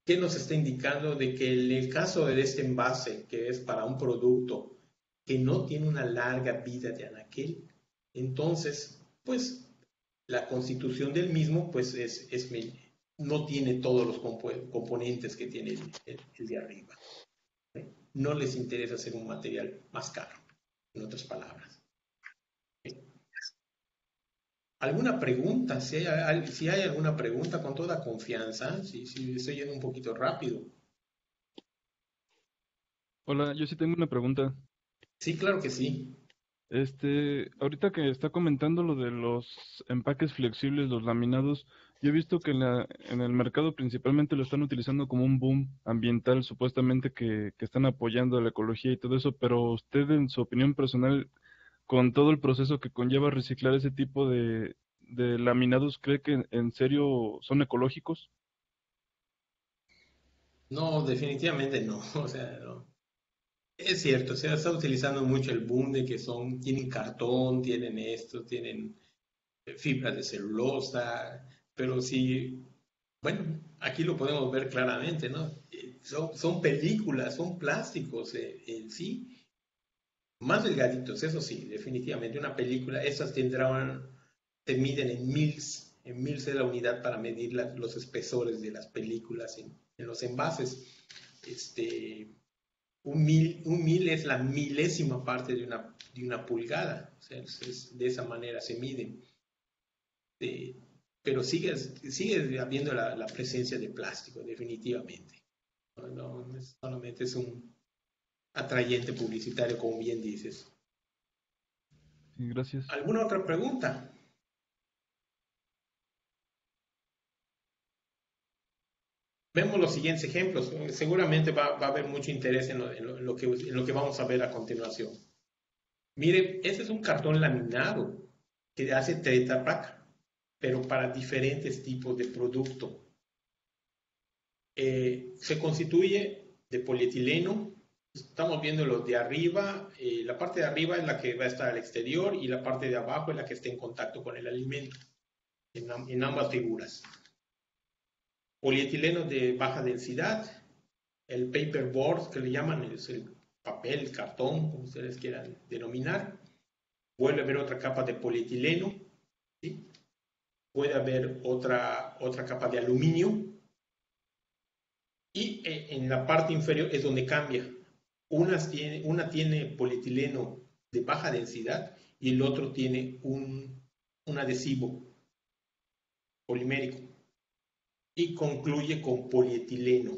¿qué nos está indicando? De que en el caso de este envase, que es para un producto que no tiene una larga vida de anaquel, entonces, pues, la constitución del mismo, pues, no tiene todos los componentes que tiene el de arriba. No les interesa hacer un material más caro, en otras palabras. ¿Alguna pregunta? Si hay alguna pregunta, con toda confianza, si estoy yendo un poquito rápido. Hola, yo sí tengo una pregunta. Sí, claro que sí. Ahorita que está comentando lo de los empaques flexibles, los laminados, yo he visto que en el mercado principalmente lo están utilizando como un boom ambiental, supuestamente que están apoyando a la ecología y todo eso, pero usted en su opinión personal, con todo el proceso que conlleva reciclar ese tipo de laminados, ¿cree que en serio son ecológicos? No, definitivamente no. O sea, no. Es cierto, se está utilizando mucho el boom de que tienen cartón, tienen esto, tienen fibras de celulosa, pero sí, bueno, aquí lo podemos ver claramente, ¿no? Son películas, son plásticos en sí, más delgaditos, eso sí, definitivamente. Una película, esas se miden en mils de la unidad para medir los espesores de las películas en los envases. Este, un mil es la milésima parte de una pulgada, o sea, de esa manera se miden. Pero sigue habiendo la presencia de plástico, definitivamente. No solamente es un atrayente publicitario, como bien dices. Sí, gracias. ¿Alguna otra pregunta? Vemos los siguientes ejemplos. Seguramente va a haber mucho interés en lo que vamos a ver a continuación. Miren, este es un cartón laminado que hace Tetra Pak, pero para diferentes tipos de producto. Se constituye de polietileno, Estamos viendo los de arriba. La parte de arriba es la que va a estar al exterior y la parte de abajo es la que está en contacto con el alimento, en ambas figuras. Polietileno de baja densidad, el paperboard que le llaman, es el papel, el cartón, como ustedes quieran denominar. Vuelve a haber otra capa de polietileno, ¿sí? Puede haber otra capa de aluminio y en la parte inferior es donde cambia. Una tiene polietileno de baja densidad y el otro tiene un adhesivo polimérico y concluye con polietileno.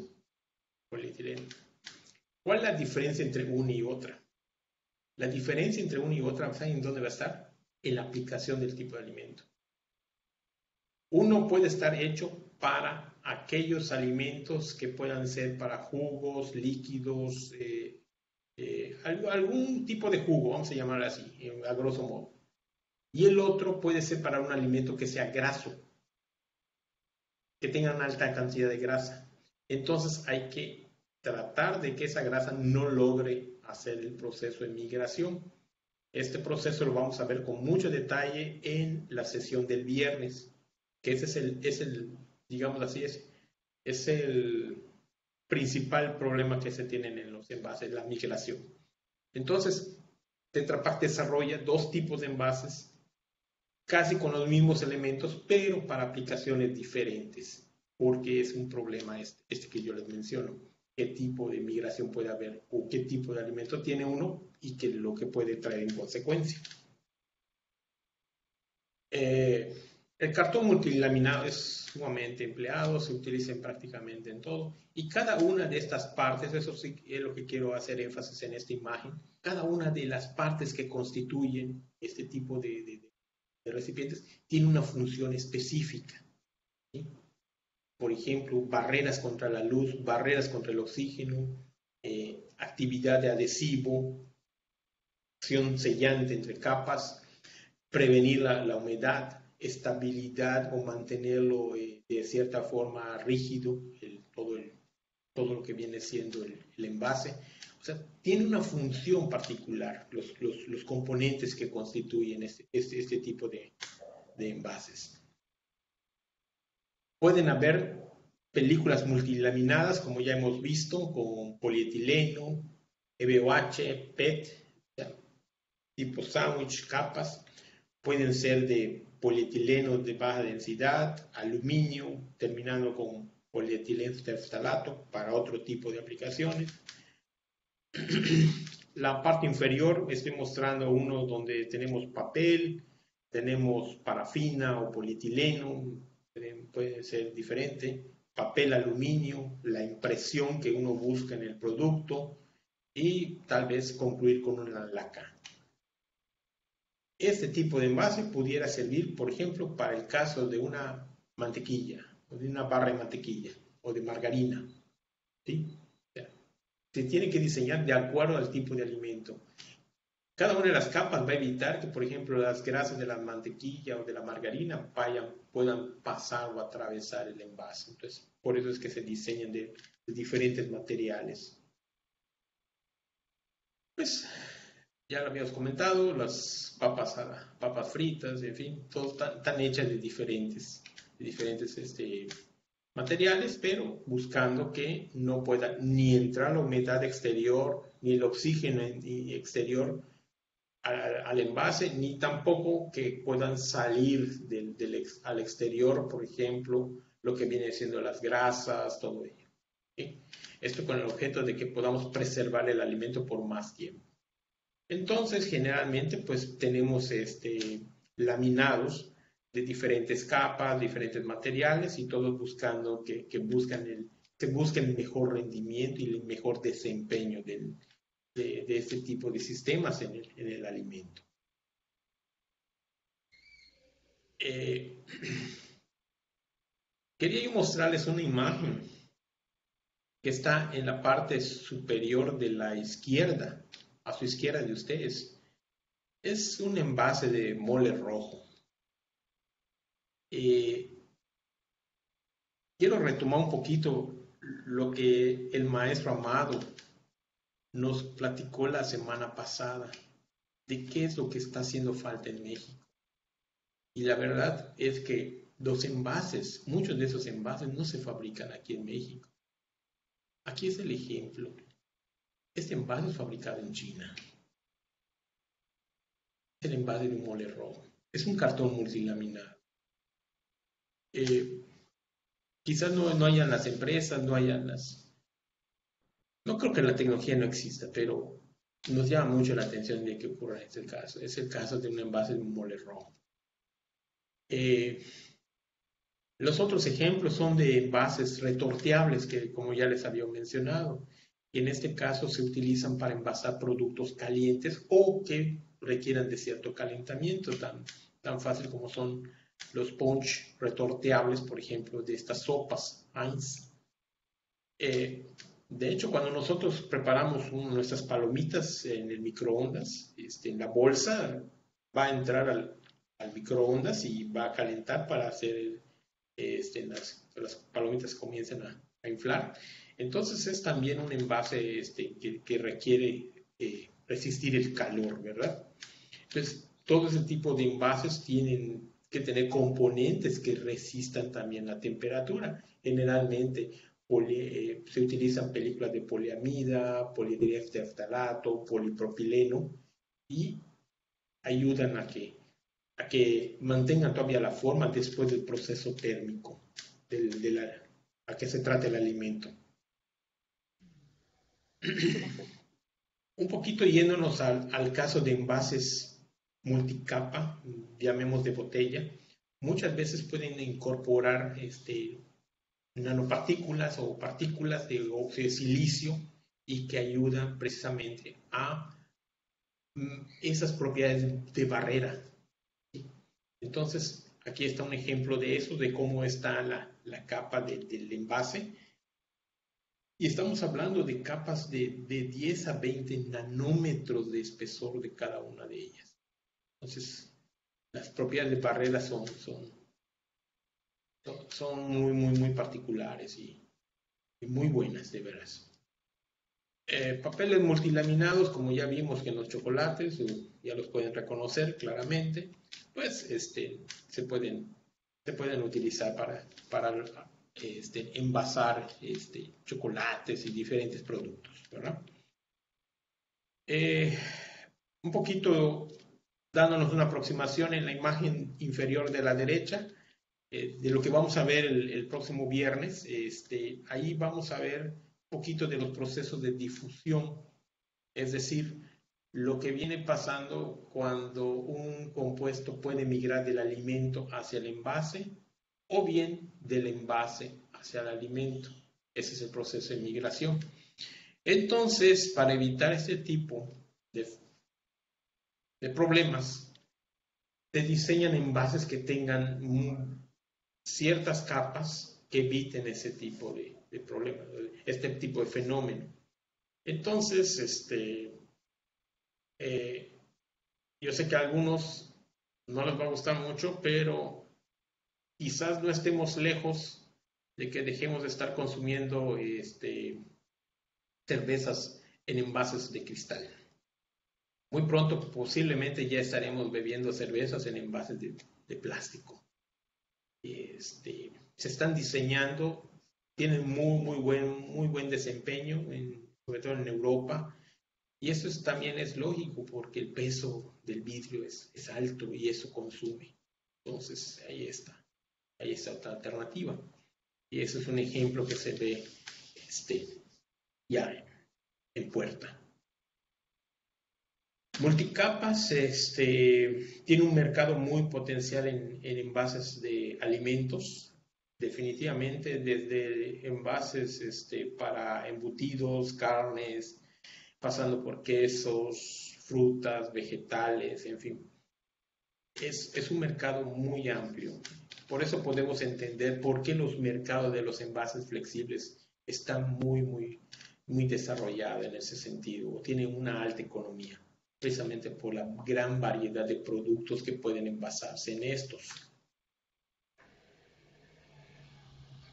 ¿Cuál es la diferencia entre una y otra? La diferencia entre una y otra, ¿saben dónde va a estar? En la aplicación del tipo de alimento. Uno puede estar hecho para aquellos alimentos que puedan ser para jugos, líquidos, algún tipo de jugo, vamos a llamarlo así, a grosso modo. Y el otro puede ser para un alimento que sea graso, que tenga una alta cantidad de grasa. Entonces hay que tratar de que esa grasa no logre hacer el proceso de migración. Este proceso lo vamos a ver con mucho detalle en la sesión del viernes, que ese es el digamos así, es el principal problema que se tienen en los envases, la migración. Entonces, Tetra Pak desarrolla dos tipos de envases, casi con los mismos elementos, pero para aplicaciones diferentes, porque es un problema este que yo les menciono. ¿Qué tipo de migración puede haber o qué tipo de alimento tiene uno y qué es lo que puede traer en consecuencia? El cartón multilaminado es sumamente empleado, se utiliza prácticamente en todo, y cada una de estas partes, eso sí es lo que quiero hacer énfasis en esta imagen, cada una de las partes que constituyen este tipo de recipientes tiene una función específica, ¿sí? Por ejemplo, barreras contra la luz, barreras contra el oxígeno, actividad de adhesivo, acción sellante entre capas, prevenir la humedad, estabilidad o mantenerlo de cierta forma rígido, todo lo que viene siendo el envase. O sea, tiene una función particular los componentes que constituyen este tipo de envases. Pueden haber películas multilaminadas, como ya hemos visto, con polietileno, EVOH, PET, tipo sándwich, capas. Pueden ser de polietileno de baja densidad, aluminio, terminando con polietileno terftalato para otro tipo de aplicaciones. La parte inferior estoy mostrando uno donde tenemos papel, tenemos parafina o polietileno, puede ser diferente, papel aluminio, la impresión que uno busca en el producto y tal vez concluir con una laca. Este tipo de envase pudiera servir, por ejemplo, para el caso de una mantequilla, o de una barra de mantequilla, o de margarina, ¿sí? O sea, se tiene que diseñar de acuerdo al tipo de alimento. Cada una de las capas va a evitar que, por ejemplo, las grasas de la mantequilla o de la margarina puedan pasar o atravesar el envase. Entonces, por eso es que se diseñan de diferentes materiales. Pues, ya lo habíamos comentado, las papas fritas, en fin, todas están hechas de diferentes materiales, pero buscando que no pueda ni entrar la humedad exterior, ni el oxígeno exterior al envase, ni tampoco que puedan salir al exterior, por ejemplo, lo que viene siendo las grasas, todo ello. ¿Sí? Esto con el objeto de que podamos preservar el alimento por más tiempo. Entonces, generalmente, pues tenemos laminados de diferentes capas, diferentes materiales y todos buscando que busquen el mejor rendimiento y el mejor desempeño de este tipo de sistemas en el alimento. Quería yo mostrarles una imagen que está en la parte superior de la izquierda, a su izquierda de ustedes. Es un envase de mole rojo. Quiero retomar un poquito lo que el maestro Amado nos platicó la semana pasada de qué es lo que está haciendo falta en México. Y la verdad es que los envases, muchos de esos envases no se fabrican aquí en México. Aquí es el ejemplo. Este envase es fabricado en China. Es el envase de un mole rojo. Es un cartón multilaminado. Eh, quizás no hayan las empresas, no hayan las... No creo que la tecnología no exista, pero nos llama mucho la atención de que ocurra este caso. Es el caso de un envase de un mole rojo. Los otros ejemplos son de envases retorteables que, como ya les había mencionado, y en este caso se utilizan para envasar productos calientes o que requieran de cierto calentamiento, tan fácil como son los punch retorteables, por ejemplo, de estas sopas Heinz. De hecho, cuando nosotros preparamos nuestras palomitas en el microondas, en la bolsa va a entrar al microondas y va a calentar para hacer las palomitas comienzan a inflar. Entonces es también un envase que requiere resistir el calor, ¿verdad? Entonces, todo ese tipo de envases tienen que tener componentes que resistan también la temperatura. Generalmente se utilizan películas de poliamida, polidireftalato, polipropileno y ayudan a que mantengan todavía la forma después del proceso térmico a que se trate el alimento. Un poquito yéndonos al caso de envases multicapa, llamemos de botella, muchas veces pueden incorporar nanopartículas o partículas de óxido de silicio y que ayudan precisamente a esas propiedades de barrera. Entonces, aquí está un ejemplo de eso, de cómo está la capa del envase. Y estamos hablando de capas de 10 a 20 nanómetros de espesor de cada una de ellas. Entonces, las propiedades de barrera son muy, muy, muy particulares y muy buenas, de veras. Papeles multilaminados, como ya vimos que en los chocolates, ya los pueden reconocer claramente, pues se pueden utilizar para envasar chocolates y diferentes productos, ¿verdad? Un poquito dándonos una aproximación en la imagen inferior de la derecha, de lo que vamos a ver el próximo viernes. Ahí vamos a ver un poquito de los procesos de difusión, es decir, lo que viene pasando cuando un compuesto puede migrar del alimento hacia el envase o bien del envase hacia el alimento. Ese es el proceso de migración. Entonces, para evitar este tipo de problemas, se diseñan envases que tengan ciertas capas que eviten ese tipo de problemas, este tipo de fenómeno. Entonces, yo sé que a algunos no les va a gustar mucho, pero quizás no estemos lejos de que dejemos de estar consumiendo cervezas en envases de cristal. Muy pronto posiblemente ya estaremos bebiendo cervezas en envases de plástico. Se están diseñando, tienen muy buen desempeño, sobre todo en Europa. Y eso también es lógico porque el peso del vidrio es alto y eso consume. Entonces, ahí está otra alternativa. Y eso es un ejemplo que se ve ya en puerta. Multicapas tiene un mercado muy potencial en envases de alimentos, definitivamente, desde envases para embutidos, carnes, pasando por quesos, frutas, vegetales, en fin. Es un mercado muy amplio. Por eso podemos entender por qué los mercados de los envases flexibles están muy desarrollados en ese sentido, tienen una alta economía, precisamente por la gran variedad de productos que pueden envasarse en estos.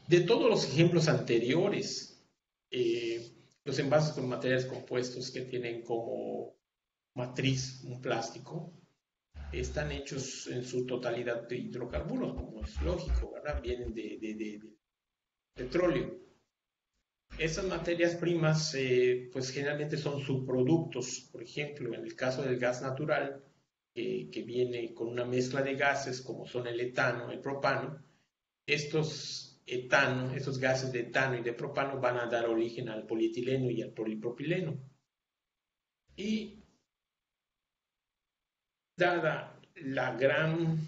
De todos los ejemplos anteriores, Los envases con materiales compuestos que tienen como matriz un plástico están hechos en su totalidad de hidrocarburos, como es lógico, ¿verdad? Vienen de petróleo. Esas materias primas, pues generalmente son subproductos. Por ejemplo, en el caso del gas natural, que viene con una mezcla de gases, como son el etano, el propano, esos gases de etano y de propano van a dar origen al polietileno y al polipropileno. Y dada la gran,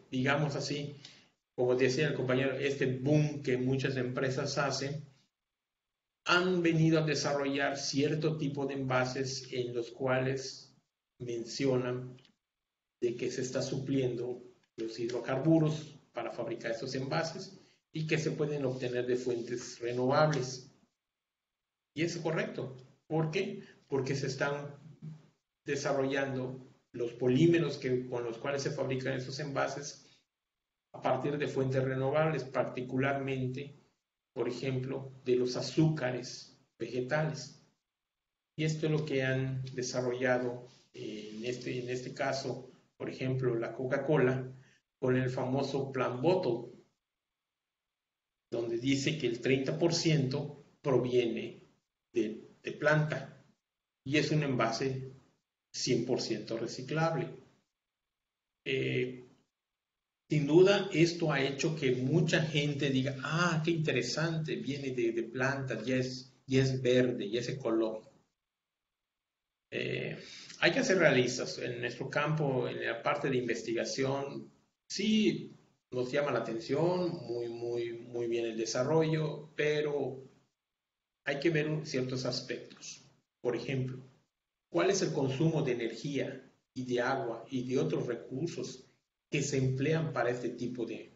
digamos así, como decía el compañero, este boom que muchas empresas hacen, han venido a desarrollar cierto tipo de envases en los cuales mencionan de que se está supliendo los hidrocarburos para fabricar estos envases y que se pueden obtener de fuentes renovables. Y es correcto. ¿Por qué? Porque se están desarrollando los polímeros con los cuales se fabrican estos envases a partir de fuentes renovables, particularmente, por ejemplo, de los azúcares vegetales. Y esto es lo que han desarrollado en este caso, por ejemplo, la Coca-Cola, con el famoso Plan Bottle, donde dice que el 30% proviene de planta y es un envase 100% reciclable. Sin duda, esto ha hecho que mucha gente diga, qué interesante, viene de plantas, ya es verde, ya es ecológico. Hay que ser realistas. En nuestro campo, en la parte de investigación, sí nos llama la atención, muy bien el desarrollo, pero hay que ver ciertos aspectos. Por ejemplo, ¿cuál es el consumo de energía y de agua y de otros recursos que se emplean para este tipo de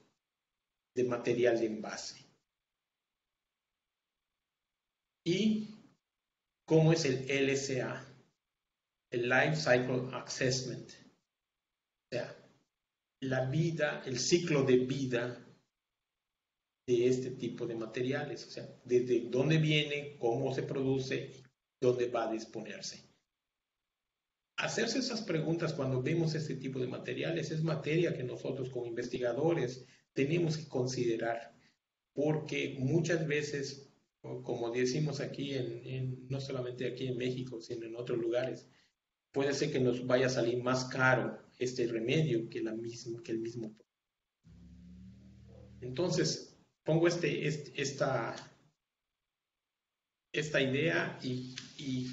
material de envase? ¿Y cómo es el LCA? El Life Cycle Assessment. O sea, la vida, el ciclo de vida de este tipo de materiales. O sea, desde dónde viene, cómo se produce y dónde va a disponerse. Hacerse esas preguntas cuando vemos este tipo de materiales es materia que nosotros como investigadores tenemos que considerar, porque muchas veces, como decimos aquí, no solamente aquí en México, sino en otros lugares, puede ser que nos vaya a salir más caro este remedio que el mismo. Entonces, pongo esta idea y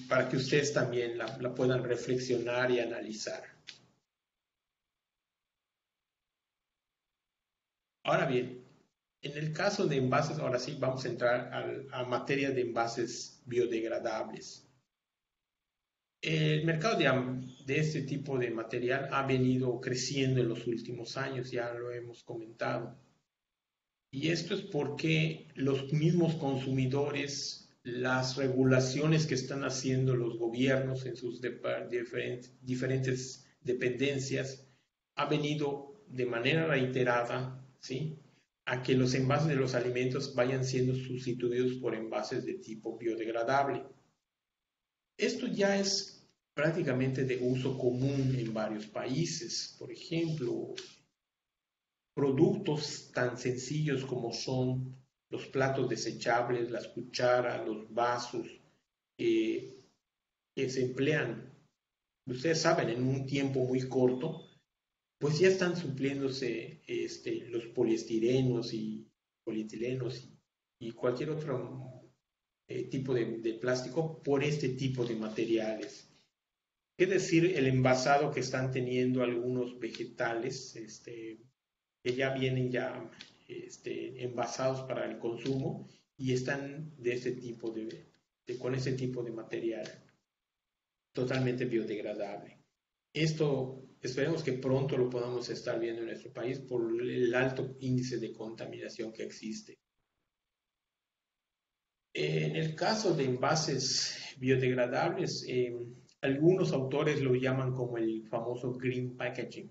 para que ustedes también la puedan reflexionar y analizar. Ahora bien, en el caso de envases, ahora sí vamos a entrar a materia de envases biodegradables. El mercado de este tipo de material ha venido creciendo en los últimos años, ya lo hemos comentado. Y esto es porque los mismos consumidores, las regulaciones que están haciendo los gobiernos en sus diferentes dependencias, ha venido de manera reiterada, ¿sí?, a que los envases de los alimentos vayan siendo sustituidos por envases de tipo biodegradable. Esto ya es prácticamente de uso común en varios países. Por ejemplo, productos tan sencillos como son los platos desechables, las cucharas, los vasos, que se emplean, ustedes saben, en un tiempo muy corto, pues ya están supliéndose los poliestirenos y polietilenos y cualquier otro tipo de plástico por este tipo de materiales. Es decir, el envasado que están teniendo algunos vegetales, que ya vienen envasados para el consumo y están de este tipo con ese tipo de material totalmente biodegradable. Esto esperemos que pronto lo podamos estar viendo en nuestro país por el alto índice de contaminación que existe. En el caso de envases biodegradables, algunos autores lo llaman como el famoso green packaging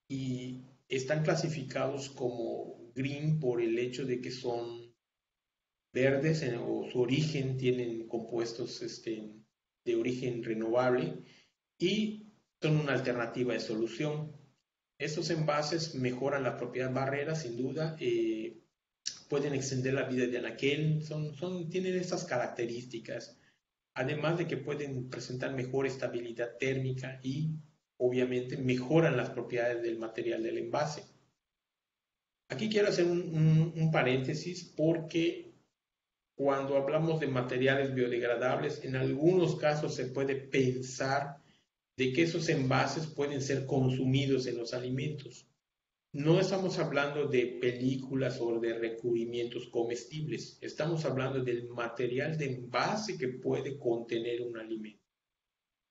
y están clasificados como green por el hecho de que son verdes o su origen tienen compuestos de origen renovable y son una alternativa de solución. Estos envases mejoran la propiedad barrera, sin duda, pueden extender la vida de anaquel, tienen estas características, además de que pueden presentar mejor estabilidad térmica y obviamente mejoran las propiedades del material del envase. Aquí quiero hacer un paréntesis porque cuando hablamos de materiales biodegradables, en algunos casos se puede pensar de que esos envases pueden ser consumidos en los alimentos. No estamos hablando de películas o de recubrimientos comestibles, estamos hablando del material de envase que puede contener un alimento.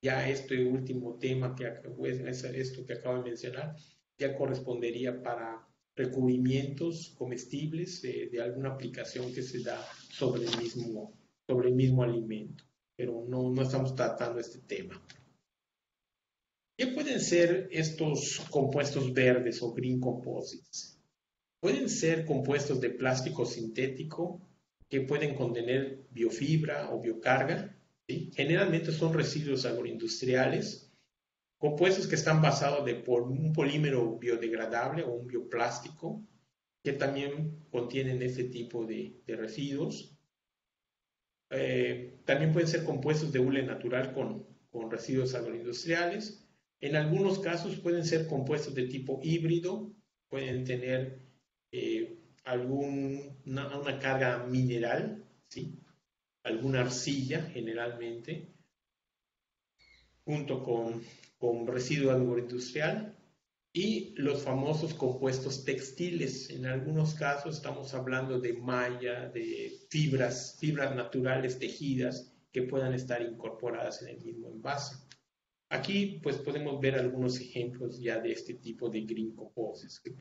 Ya este último tema, esto que acabo de mencionar, ya correspondería para recubrimientos comestibles de alguna aplicación que se da sobre el mismo alimento, pero no estamos tratando este tema. ¿Qué pueden ser estos compuestos verdes o green composites? Pueden ser compuestos de plástico sintético que pueden contener biofibra o biocarga. ¿Sí? Generalmente son residuos agroindustriales, compuestos que están basados por un polímero biodegradable o un bioplástico que también contienen este tipo de residuos. También pueden ser compuestos de hule natural con residuos agroindustriales. En algunos casos pueden ser compuestos de tipo híbrido, pueden tener una carga mineral, ¿sí? Alguna arcilla generalmente, junto con residuo agroindustrial, y los famosos compuestos textiles. En algunos casos estamos hablando de malla, de fibras naturales tejidas que puedan estar incorporadas en el mismo envase. Aquí pues podemos ver algunos ejemplos ya de este tipo de green composites que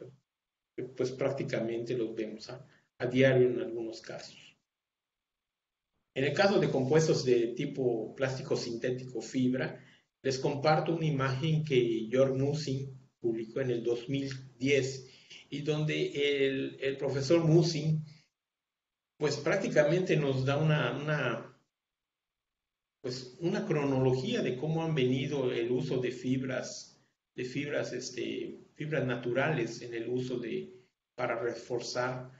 pues prácticamente los vemos a diario en algunos casos. En el caso de compuestos de tipo plástico sintético fibra, les comparto una imagen que Jörg Mussing publicó en el 2010 y donde el profesor Mussing pues prácticamente nos da una cronología de cómo han venido el uso de fibras naturales en el uso para reforzar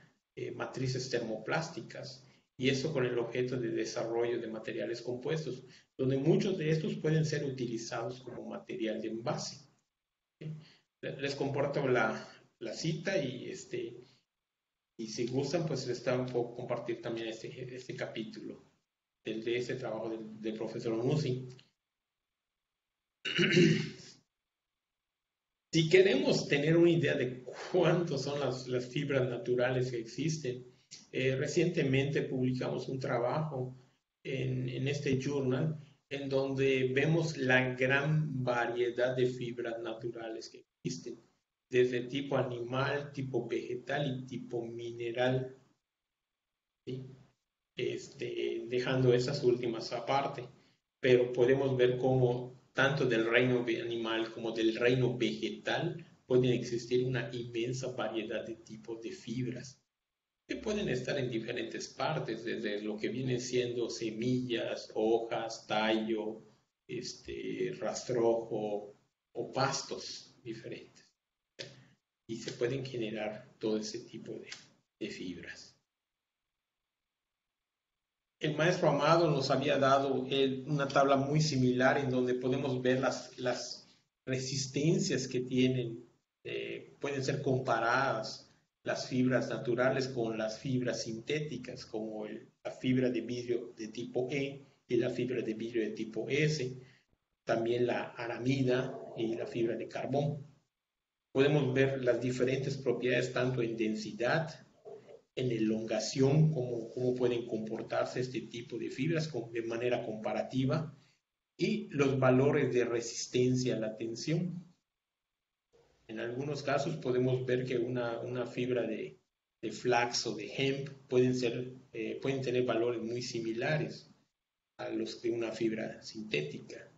matrices termoplásticas, y eso con el objeto de desarrollo de materiales compuestos, donde muchos de estos pueden ser utilizados como material de envase. Les comparto la cita y si gustan, pues les puedo compartir también este capítulo de ese trabajo del profesor Mussing. Si queremos tener una idea de cuántas son las fibras naturales que existen, recientemente publicamos un trabajo en este journal en donde vemos la gran variedad de fibras naturales que existen, desde tipo animal, tipo vegetal y tipo mineral, ¿sí? Dejando esas últimas aparte, pero podemos ver cómo tanto del reino animal como del reino vegetal pueden existir una inmensa variedad de tipos de fibras que pueden estar en diferentes partes, desde lo que vienen siendo semillas, hojas, tallo, rastrojo o pastos diferentes. Y se pueden generar todo ese tipo de fibras. El maestro Amado nos había dado una tabla muy similar en donde podemos ver las resistencias que tienen, pueden ser comparadas las fibras naturales con las fibras sintéticas, como la fibra de vidrio de tipo E y la fibra de vidrio de tipo S, también la aramida y la fibra de carbón. Podemos ver las diferentes propiedades tanto en densidad, en elongación, cómo pueden comportarse este tipo de fibras de manera comparativa, y los valores de resistencia a la tensión. En algunos casos podemos ver que una fibra de flax o de hemp pueden tener valores muy similares a los de una fibra sintética.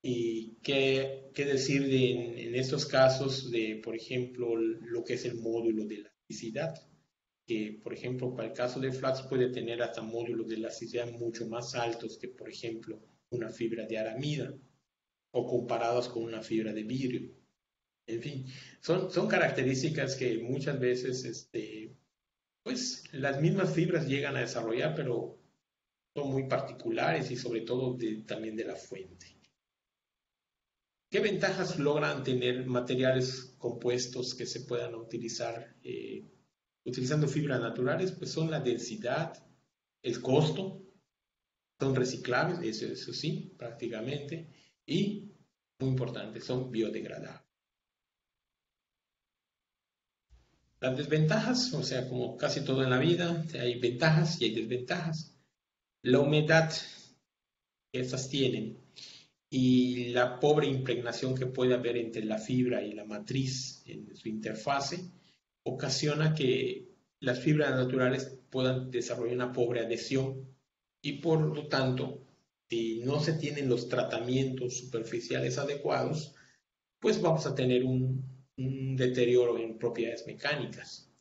¿Y qué decir en estos casos de, por ejemplo, lo que es el módulo de elasticidad? que, por ejemplo, para el caso de flax puede tener hasta módulos de elasticidad mucho más altos que, por ejemplo, una fibra de aramida o comparados con una fibra de vidrio. En fin, son características que muchas veces pues las mismas fibras llegan a desarrollar, pero son muy particulares y sobre todo también de la fuente. ¿Qué ventajas logran tener materiales compuestos que se puedan utilizar utilizando fibras naturales? Pues son la densidad, el costo, son reciclables, eso sí, prácticamente, y muy importante, son biodegradables. Las desventajas, o sea, como casi todo en la vida, hay ventajas y hay desventajas. La humedad que estas tienen y la pobre impregnación que puede haber entre la fibra y la matriz en su interfase ocasiona que las fibras naturales puedan desarrollar una pobre adhesión y por lo tanto, si no se tienen los tratamientos superficiales adecuados, pues vamos a tener un deterioro en propiedades mecánicas.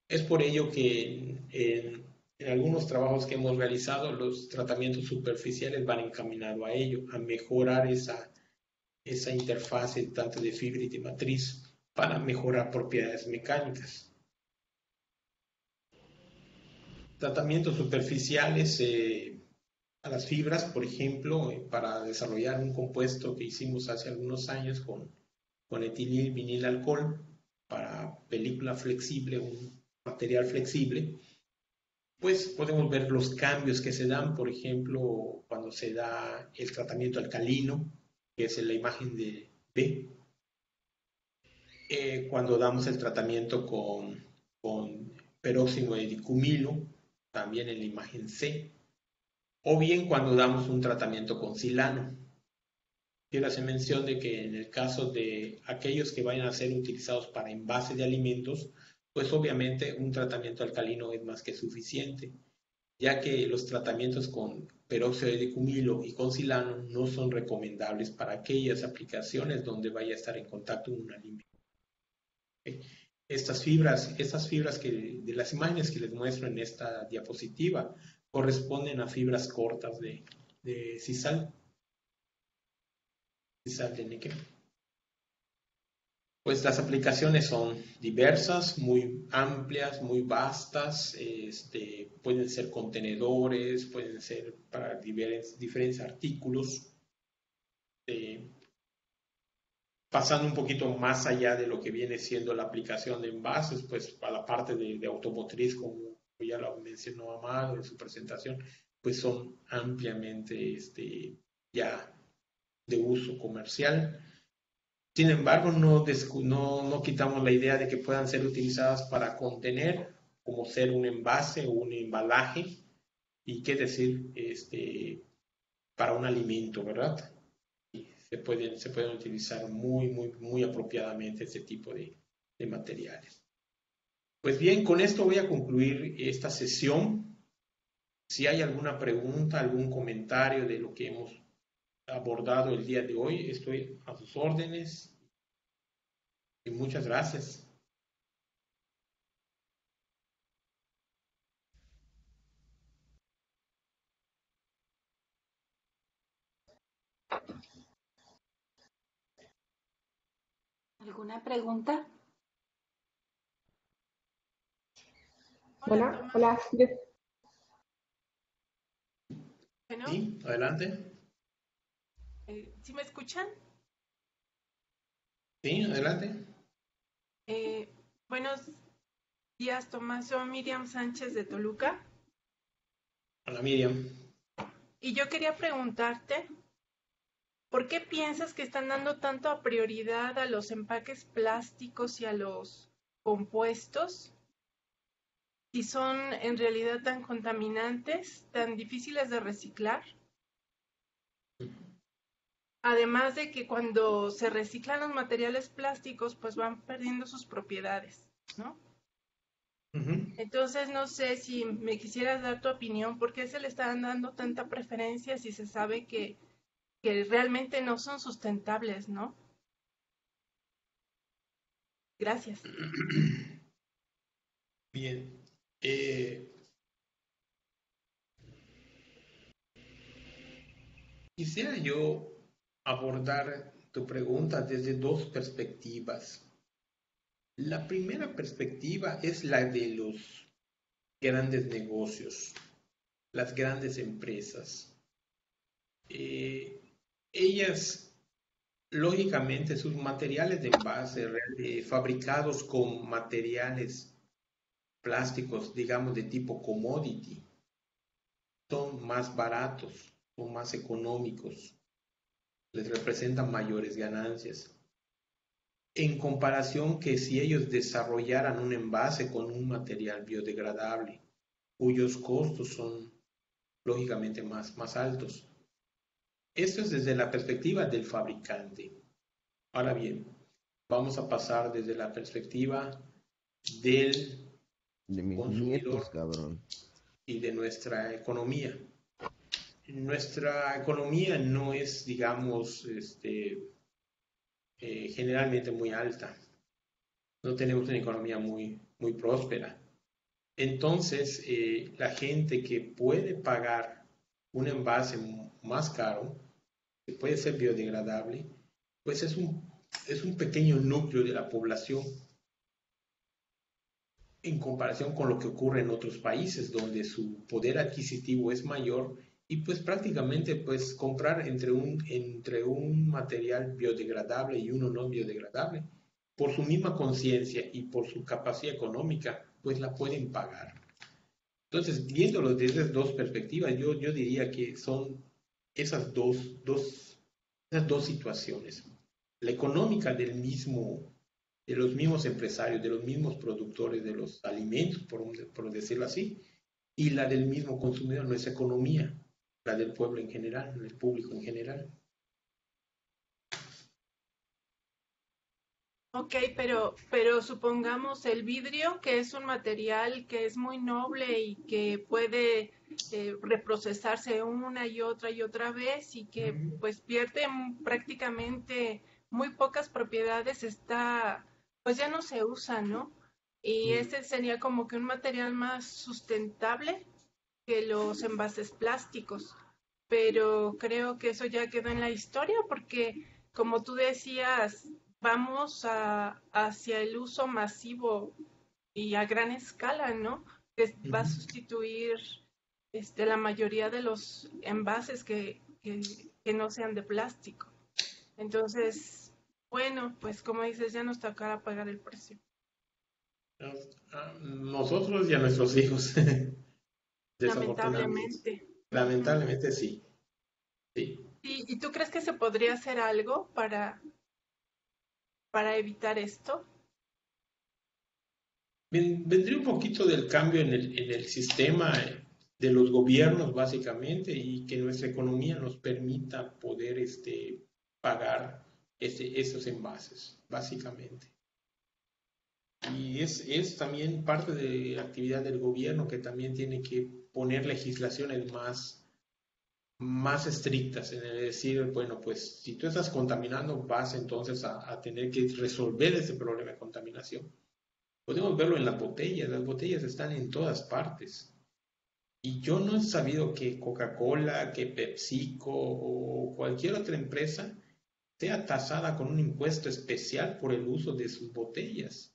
Es por ello que en algunos trabajos que hemos realizado, los tratamientos superficiales van encaminados a ello, a mejorar esa interfase tanto de fibra y de matriz para mejorar propiedades mecánicas. Tratamientos superficiales a las fibras, por ejemplo, para desarrollar un compuesto que hicimos hace algunos años con etilil vinil alcohol para película flexible, un material flexible, pues podemos ver los cambios que se dan, por ejemplo, cuando se da el tratamiento alcalino, que es en la imagen de B, cuando damos el tratamiento con peróxido de dicumilo, también en la imagen C, o bien cuando damos un tratamiento con silano. Quiero hacer mención de que en el caso de aquellos que vayan a ser utilizados para envase de alimentos, pues obviamente un tratamiento alcalino es más que suficiente, ya que los tratamientos con peróxido de dicumilo y con silano no son recomendables para aquellas aplicaciones donde vaya a estar en contacto con un alimento. Estas fibras de las imágenes que les muestro en esta diapositiva corresponden a fibras cortas de sisal de níquel. Pues las aplicaciones son diversas, muy amplias, muy vastas, pueden ser contenedores, pueden ser para diferentes artículos, pasando un poquito más allá de lo que viene siendo la aplicación de envases, pues para la parte de automotriz, como ya lo mencionó Amado en su presentación, pues son ampliamente ya de uso comercial. Sin embargo, no quitamos la idea de que puedan ser utilizadas para contener, como ser un envase o un embalaje, y qué decir, para un alimento, ¿verdad? Y se pueden utilizar muy apropiadamente este tipo de materiales. Pues bien, con esto voy a concluir esta sesión. Si hay alguna pregunta, algún comentario de lo que hemos abordado el día de hoy, estoy a sus órdenes. Y muchas gracias. ¿Alguna pregunta? Hola, hola. Bueno, Sí, adelante. ¿sí me escuchan? Sí, adelante. Buenos días, Tomás. Soy Miriam Sánchez de Toluca. Hola, Miriam. Y yo quería preguntarte, ¿por qué piensas que están dando tanta prioridad a los empaques plásticos y a los compuestos? Si son en realidad tan contaminantes, tan difíciles de reciclar. Además de que cuando se reciclan los materiales plásticos, pues van perdiendo sus propiedades, ¿no? Entonces, no sé si me quisieras dar tu opinión, ¿por qué se le están dando tanta preferencia si se sabe que realmente no son sustentables, ¿no? Gracias. Bien. Eh, Quisiera yo abordar tu pregunta desde dos perspectivas. La primera perspectiva es la de los grandes negocios, las grandes empresas. Eh, Ellas, lógicamente, sus materiales de envase fabricados con materiales plásticos, digamos, de tipo commodity, son más baratos, son más económicos, les representan mayores ganancias. En comparación que si ellos desarrollaran un envase con un material biodegradable, cuyos costos son lógicamente más altos. Esto es desde la perspectiva del fabricante. Ahora bien, vamos a pasar desde la perspectiva del De mis consumidor nietos, cabrón. y de nuestra economía. Nuestra economía no es, digamos, generalmente muy alta. No tenemos una economía muy próspera. Entonces, la gente que puede pagar un envase más caro, que puede ser biodegradable, pues es un pequeño núcleo de la población en comparación con lo que ocurre en otros países donde su poder adquisitivo es mayor y pues prácticamente pues comprar entre un material biodegradable y uno no biodegradable, por su misma conciencia y por su capacidad económica, pues la pueden pagar. Entonces, viéndolo desde esas dos perspectivas, yo diría que son esas esas dos situaciones. La económica de los mismos empresarios, de los mismos productores de los alimentos, por decirlo así, y la del mismo consumidor, nuestra economía, la del pueblo en general, del público en general. Ok, pero supongamos el vidrio, que es un material que es muy noble y que puede reprocesarse una y otra vez y que pues pierde prácticamente muy pocas propiedades, pues ya no se usa, ¿no? Y ese sería como que un material más sustentable que los envases plásticos. Pero creo que eso ya quedó en la historia porque, como tú decías, hacia el uso masivo y a gran escala, ¿no? Que va a sustituir la mayoría de los envases que no sean de plástico. Entonces, bueno, pues como dices, ya nos tocará pagar el precio. Nosotros y a nuestros hijos, desafortunadamente. Lamentablemente. Ujú. Lamentablemente sí, sí. ¿Y tú crees que se podría hacer algo para evitar esto? Vendría un poquito del cambio en el sistema de los gobiernos, básicamente, y que nuestra economía nos permita poder pagar esos envases, básicamente. Y es también parte de la actividad del gobierno que también tiene que poner legislaciones más estrictas, en el decir, bueno, pues si tú estás contaminando, vas entonces a tener que resolver ese problema de contaminación. Podemos verlo en las botellas están en todas partes. Y yo no he sabido que Coca-Cola, que PepsiCo o cualquier otra empresa sea tasada con un impuesto especial por el uso de sus botellas.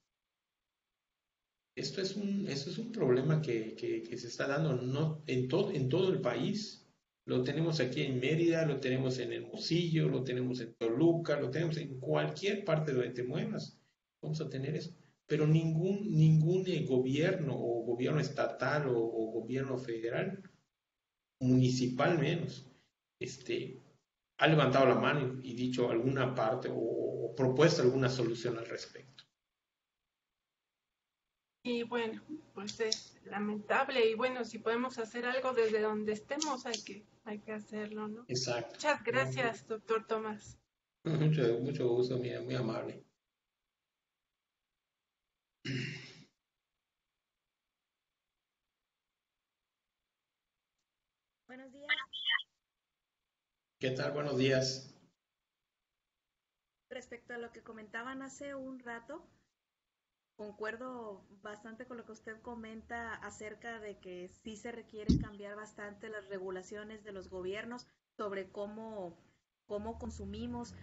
Esto es un problema que se está dando no, en todo el país. Lo tenemos aquí en Mérida, lo tenemos en Hermosillo, lo tenemos en Toluca, lo tenemos en cualquier parte donde te muevas. Vamos a tener eso. Pero ningún gobierno o gobierno estatal o gobierno federal, municipal menos, ha levantado la mano y dicho alguna parte o propuesto alguna solución al respecto. Y bueno, pues es lamentable. Y bueno, si podemos hacer algo desde donde estemos, hay que hacerlo, ¿no? Exacto. Muchas gracias, doctor Tomás. Mucho gusto, mira, muy amable. Buenos días. ¿Qué tal? Buenos días. Respecto a lo que comentaban hace un rato, concuerdo bastante con lo que usted comenta acerca de que sí se requiere cambiar bastante las regulaciones de los gobiernos sobre cómo consumimos.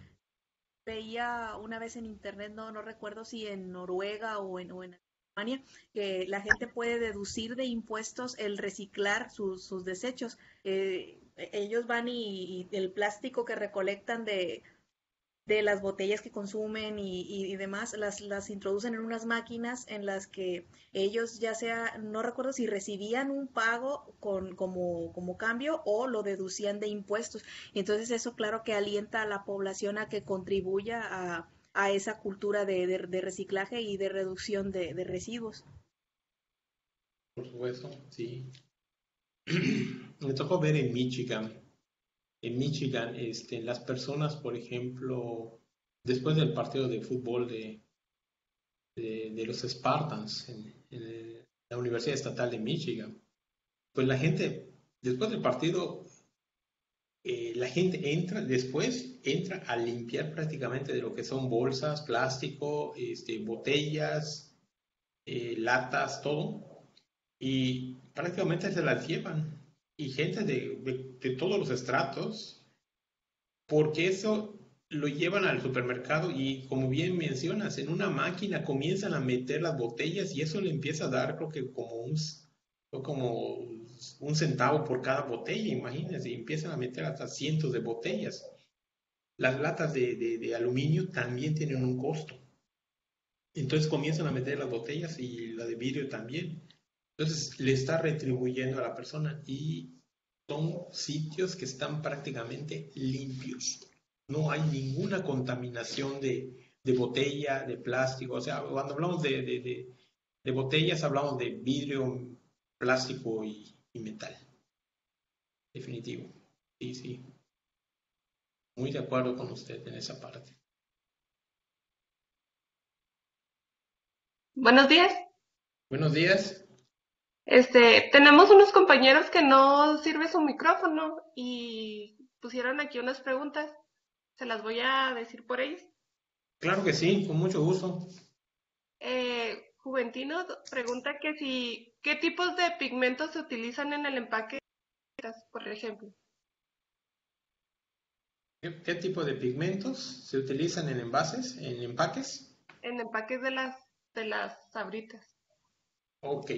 Veía una vez en internet, no recuerdo si en Noruega o en Alemania, que la gente puede deducir de impuestos el reciclar sus desechos. Ellos van y el plástico que recolectan de las botellas que consumen y demás, las introducen en unas máquinas en las que ellos ya sea, no recuerdo si recibían un pago como cambio o lo deducían de impuestos. Entonces eso claro que alienta a la población a que contribuya a esa cultura de reciclaje y de reducción de residuos. Por supuesto, sí. Me tocó ver en Michigan, las personas, por ejemplo, después del partido de fútbol de los Spartans en la Universidad Estatal de Michigan, pues la gente, después del partido, la gente entra a limpiar prácticamente de lo que son bolsas, plástico, botellas, latas, todo, y prácticamente se las llevan. Y gente de todos los estratos, porque eso lo llevan al supermercado y como bien mencionas, en una máquina comienzan a meter las botellas y eso le empieza a dar creo que como un centavo por cada botella, imagínense, y empiezan a meter hasta cientos de botellas. Las latas de aluminio también tienen un costo. Entonces comienzan a meter las botellas y la de vidrio también. Entonces le está retribuyendo a la persona y son sitios que están prácticamente limpios. No hay ninguna contaminación de botella, de plástico. O sea, cuando hablamos de botellas, hablamos de vidrio, plástico y metal. Definitivo. Sí, sí. Muy de acuerdo con usted en esa parte. Buenos días. Buenos días. Tenemos unos compañeros que no sirve su micrófono y pusieron aquí unas preguntas. Se las voy a decir por ellos. Claro que sí, con mucho gusto. Juventino pregunta ¿qué tipos de pigmentos se utilizan en el empaque, por ejemplo? ¿Qué tipo de pigmentos se utilizan en envases, en empaques? En empaques de las sabritas. Ok,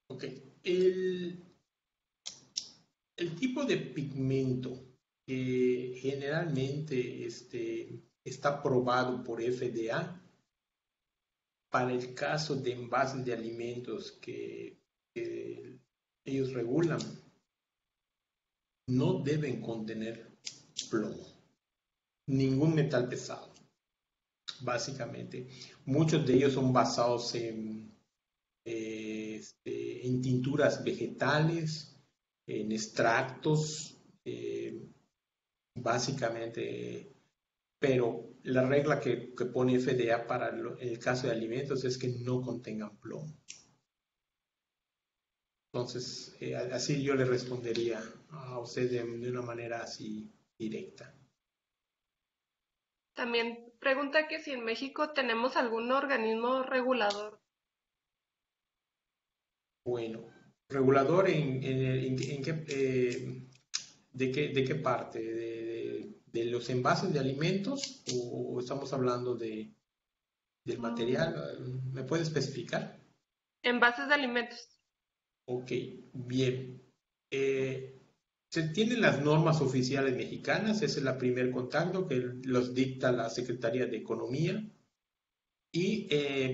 ok. El tipo de pigmento que generalmente está aprobado por FDA para el caso de envases de alimentos que ellos regulan, no deben contener plomo, ningún metal pesado, básicamente. Muchos de ellos son basados en tinturas vegetales, en extractos, básicamente, pero la regla que pone FDA para el caso de alimentos es que no contengan plomo. Entonces, así yo le respondería a usted de una manera así directa. También pregunta que si en México tenemos algún organismo regulador. Bueno, regulador ¿de qué parte? ¿De los envases de alimentos o estamos hablando del material? ¿Me puede especificar? Envases de alimentos. Ok, bien. Se tienen las normas oficiales mexicanas, ese es el primer contacto que los dicta la Secretaría de Economía. Y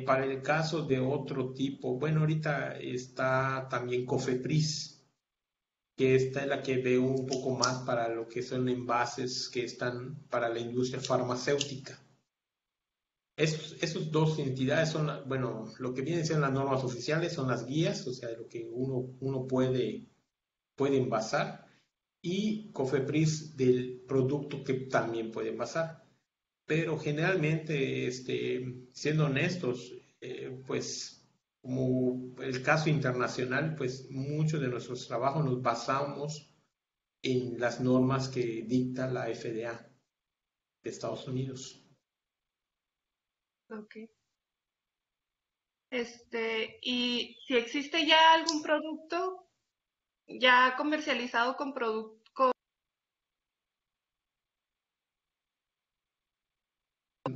para el caso de otro tipo, bueno, ahorita está también COFEPRIS, que esta es la que veo un poco más para lo que son envases que están para la industria farmacéutica. Esos dos entidades son, bueno, lo que vienen siendo las normas oficiales son las guías, o sea, de lo que uno puede envasar, y COFEPRIS del producto que también puede envasar. Pero generalmente, siendo honestos, pues como el caso internacional, pues muchos de nuestros trabajos nos basamos en las normas que dicta la FDA de Estados Unidos. Ok. Y si existe ya algún producto ya comercializado con producto.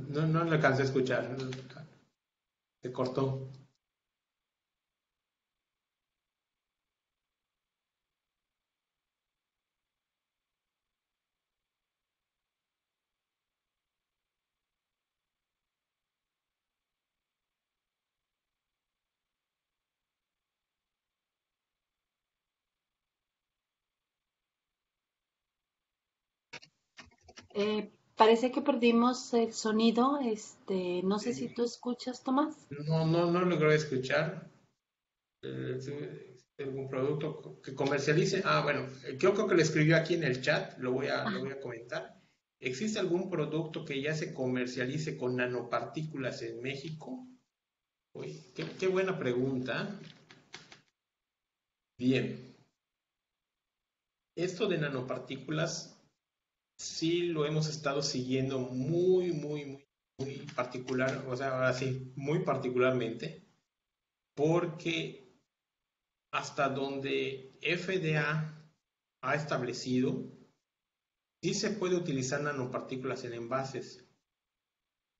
No le alcancé a escuchar. Se cortó. Parece que perdimos el sonido. No sé si Sí. tú escuchas, Tomás. No logré escuchar. ¿Algún producto que comercialice? Bueno, creo que lo escribió aquí en el chat, lo voy a comentar. ¿Existe algún producto que ya se comercialice con nanopartículas en México? Uy, qué buena pregunta. Bien, esto de nanopartículas sí lo hemos estado siguiendo muy particular, o sea, ahora sí, muy particularmente, porque hasta donde FDA ha establecido, sí se puede utilizar nanopartículas en envases,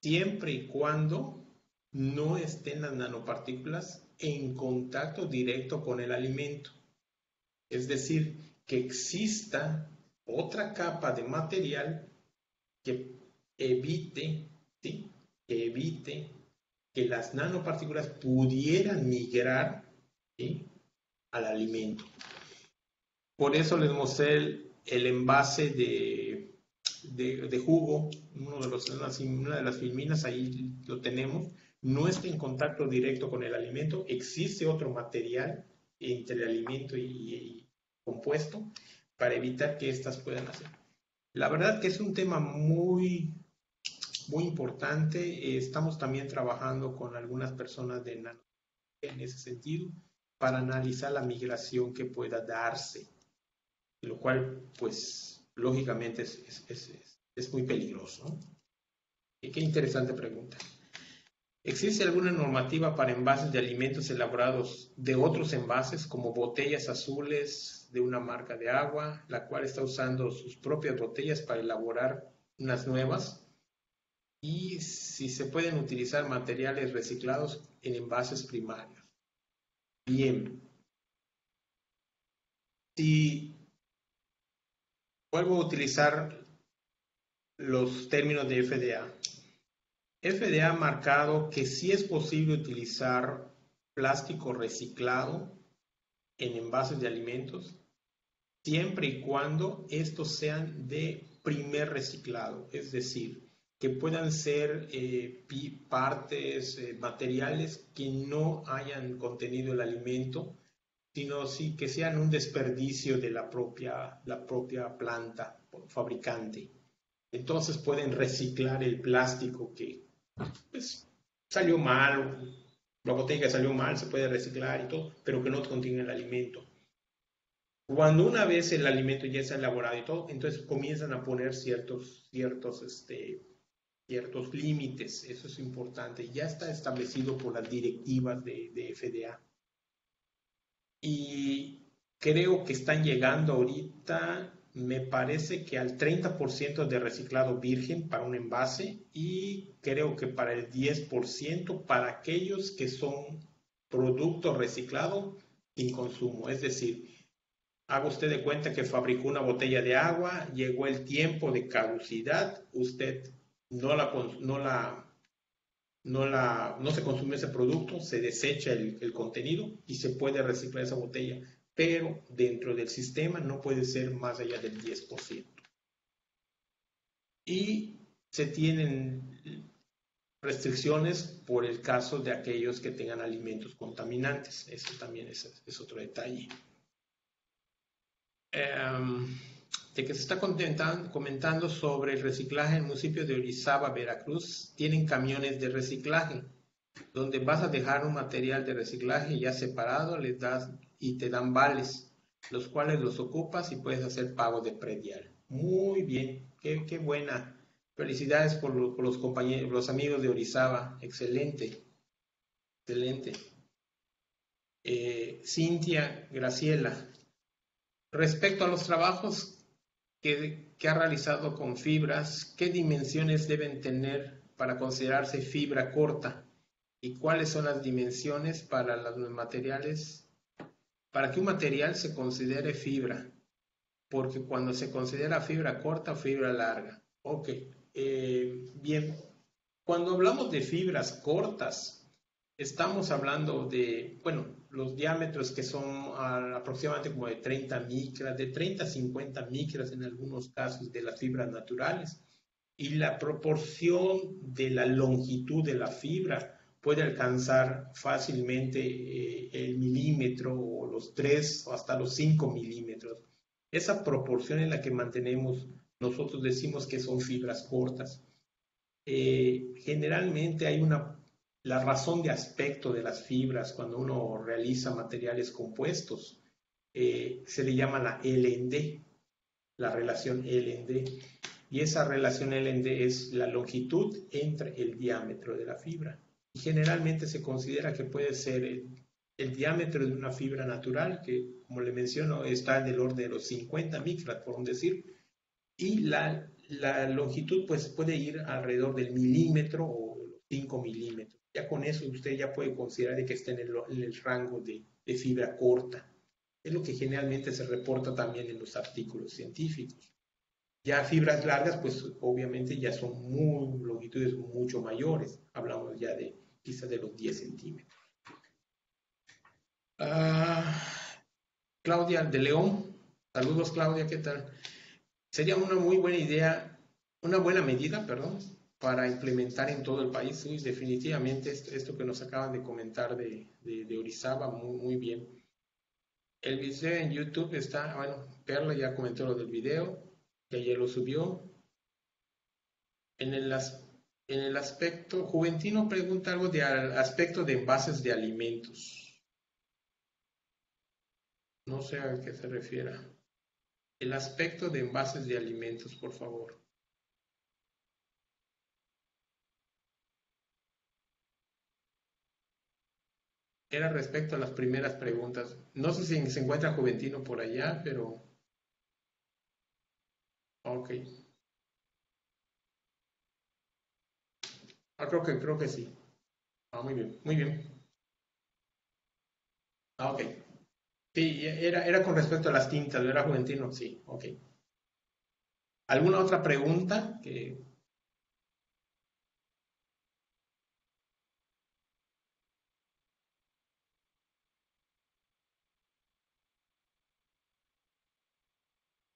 siempre y cuando no estén las nanopartículas en contacto directo con el alimento. Es decir, que exista otra capa de material que evite, ¿sí? Que evite que las nanopartículas pudieran migrar, ¿sí? Al alimento. Por eso les mostré el envase de jugo, una de las filminas, ahí lo tenemos, no está en contacto directo con el alimento, existe otro material entre el alimento y compuesto para evitar que éstas puedan hacer. La verdad que es un tema muy importante. Estamos también trabajando con algunas personas de nano en ese sentido para analizar la migración que pueda darse, lo cual, pues, lógicamente es muy peligroso, ¿no? Y qué interesante pregunta. ¿Existe alguna normativa para envases de alimentos elaborados de otros envases, como botellas azules de una marca de agua, la cual está usando sus propias botellas para elaborar unas nuevas? Y si se pueden utilizar materiales reciclados en envases primarios. Bien. Si vuelvo a utilizar los términos de FDA. FDA ha marcado que sí es posible utilizar plástico reciclado en envases de alimentos, siempre y cuando estos sean de primer reciclado, es decir, que puedan ser partes, materiales que no hayan contenido el alimento, sino sí que sean un desperdicio de la propia planta fabricante. Entonces pueden reciclar el plástico que, pues, salió mal, la botella salió mal, se puede reciclar y todo, pero que no contiene el alimento. Cuando una vez el alimento ya está elaborado y todo, entonces comienzan a poner ciertos límites. Eso es importante. Ya está establecido por las directivas de FDA. Y creo que están llegando ahorita, me parece que al 30% de reciclado virgen para un envase, y creo que para el 10% para aquellos que son producto reciclado sin consumo. Es decir, haga usted de cuenta que fabricó una botella de agua, llegó el tiempo de caducidad, usted no se consume ese producto, se desecha el contenido y se puede reciclar esa botella, pero dentro del sistema no puede ser más allá del 10%. Y se tienen restricciones por el caso de aquellos que tengan alimentos contaminantes. Eso también es otro detalle. De que se está comentando sobre el reciclaje en el municipio de Orizaba, Veracruz. Tienen camiones de reciclaje, donde vas a dejar un material de reciclaje ya separado, les das y te dan vales, los cuales los ocupas y puedes hacer pago de predial. Muy bien, qué buena. Felicidades por los compañeros, los amigos de Orizaba, excelente. Excelente. Cintia Graciela, respecto a los trabajos que ha realizado con fibras, ¿qué dimensiones deben tener para considerarse fibra corta? ¿Y cuáles son las dimensiones para los materiales? Para que un material se considere fibra, porque cuando se considera fibra corta o fibra larga. Ok, bien. Cuando hablamos de fibras cortas, estamos hablando de, bueno, los diámetros que son aproximadamente como de 30 micras, de 30 a 50 micras en algunos casos de las fibras naturales. Y la proporción de la longitud de la fibra puede alcanzar fácilmente el milímetro o los 3 o hasta los 5 milímetros. Esa proporción en la que mantenemos, nosotros decimos que son fibras cortas. Generalmente hay la razón de aspecto de las fibras cuando uno realiza materiales compuestos, se le llama la L/D, la relación L/D. Y esa relación L/D es la longitud entre el diámetro de la fibra. Y generalmente se considera que puede ser el diámetro de una fibra natural, que como le menciono está en el orden de los 50 micras, por decir, y la longitud pues puede ir alrededor del milímetro o los 5 milímetros. Ya con eso usted ya puede considerar que está en el rango de fibra corta. Es lo que generalmente se reporta también en los artículos científicos. Ya fibras largas, pues obviamente ya son longitudes mucho mayores. Hablamos ya de quizás de los 10 centímetros. Claudia de León. Saludos, Claudia, ¿qué tal? Sería una muy buena idea, una buena medida, perdón, para implementar en todo el país. Sí, definitivamente esto que nos acaban de comentar de Orizaba, muy bien. El video en YouTube está, bueno, Perla ya comentó lo del video, que ayer lo subió. En el aspecto, Juventino pregunta algo de aspecto de envases de alimentos. No sé a qué se refiera. El aspecto de envases de alimentos, por favor. Era respecto a las primeras preguntas. No sé si se encuentra Juventino por allá, pero... Ok. Creo que sí. Muy bien, muy bien. Ok. Sí, era con respecto a las tintas, ¿no era Juventino? Sí, ok. ¿Alguna otra pregunta?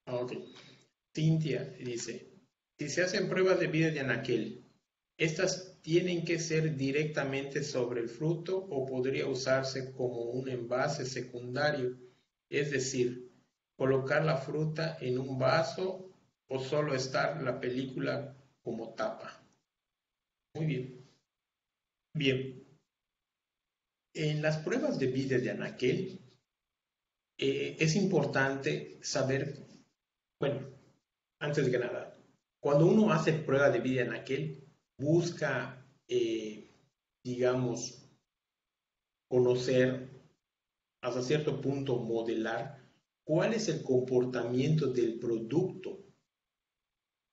Ok. Cintia dice, si se hacen pruebas de vida de anaquel, ¿estas tienen que ser directamente sobre el fruto o podría usarse como un envase secundario? Es decir, colocar la fruta en un vaso o solo estar la película como tapa. Muy bien. Bien. En las pruebas de vida de anaquel, es importante saber, bueno, antes de que nada, cuando uno hace prueba de vida en aquel, busca, digamos, conocer, hasta cierto punto modelar, cuál es el comportamiento del producto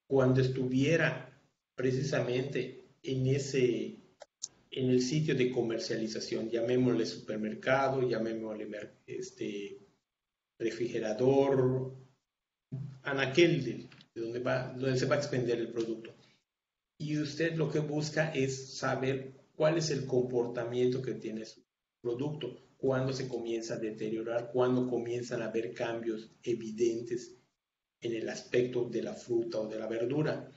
cuando estuviera precisamente en el sitio de comercialización, llamémosle supermercado, llamémosle refrigerador, anaquel de donde se va a expender el producto. Y usted lo que busca es saber cuál es el comportamiento que tiene su producto, cuándo se comienza a deteriorar, cuándo comienzan a haber cambios evidentes en el aspecto de la fruta o de la verdura.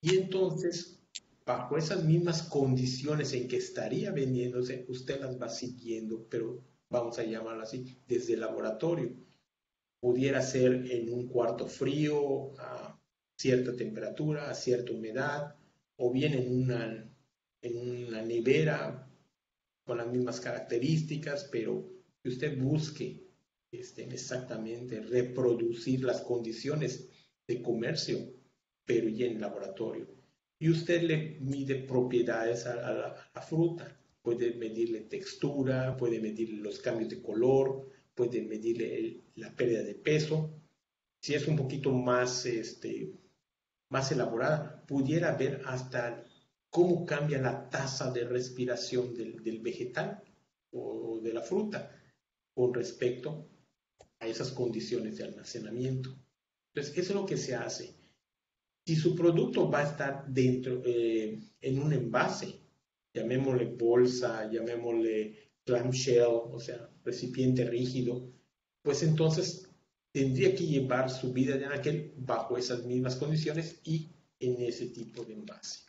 Y entonces, bajo esas mismas condiciones en que estaría vendiéndose, usted las va siguiendo, pero vamos a llamarlo así, desde el laboratorio. Pudiera ser en un cuarto frío, a cierta temperatura, a cierta humedad, o bien en una nevera con las mismas características, pero que usted busque exactamente reproducir las condiciones de comercio, pero ya en laboratorio. Y usted le mide propiedades a la fruta. puede medirle textura, puede medirle los cambios de color, puede medirle la pérdida de peso. Si es un poquito más, más elaborada, pudiera ver hasta cómo cambia la tasa de respiración del vegetal o de la fruta con respecto a esas condiciones de almacenamiento. Entonces, eso es lo que se hace. Si su producto va a estar dentro, en un envase, llamémosle bolsa, llamémosle clamshell, o sea, recipiente rígido, pues entonces tendría que llevar su vida de anaquel bajo esas mismas condiciones y en ese tipo de envase.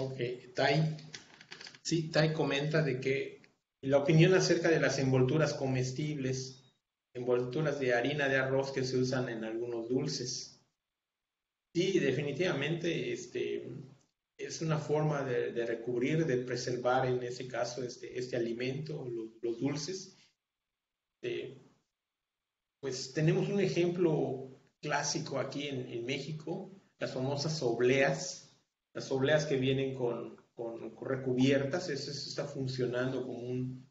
Ok. Tai comenta de que la opinión acerca de las envolturas comestibles, envolturas de harina de arroz que se usan en algunos dulces. Sí, definitivamente es una forma de recubrir, de preservar en ese caso este alimento, los dulces. Pues tenemos un ejemplo clásico aquí en México, las famosas obleas. Las obleas que vienen con recubiertas, eso está funcionando como un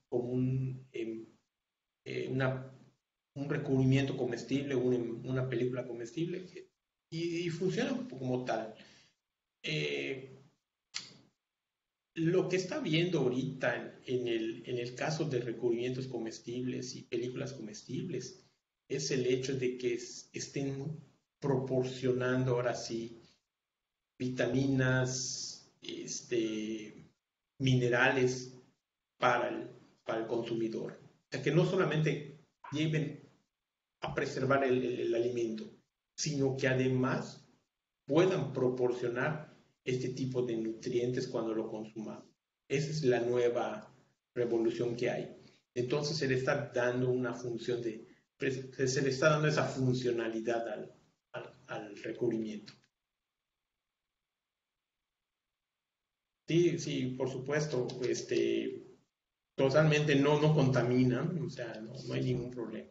recubrimiento comestible, una película comestible, y funciona como tal. Lo que está viendo ahorita en el caso de recubrimientos comestibles y películas comestibles es el hecho de que estén proporcionando ahora sí vitaminas, minerales para el consumidor. O sea, que no solamente lleven a preservar el alimento, sino que además puedan proporcionar este tipo de nutrientes cuando lo consumamos. Esa es la nueva revolución que hay. Entonces se le está dando una función se le está dando esa funcionalidad al recubrimiento. Sí, por supuesto, totalmente no contaminan, o sea, no hay ningún problema.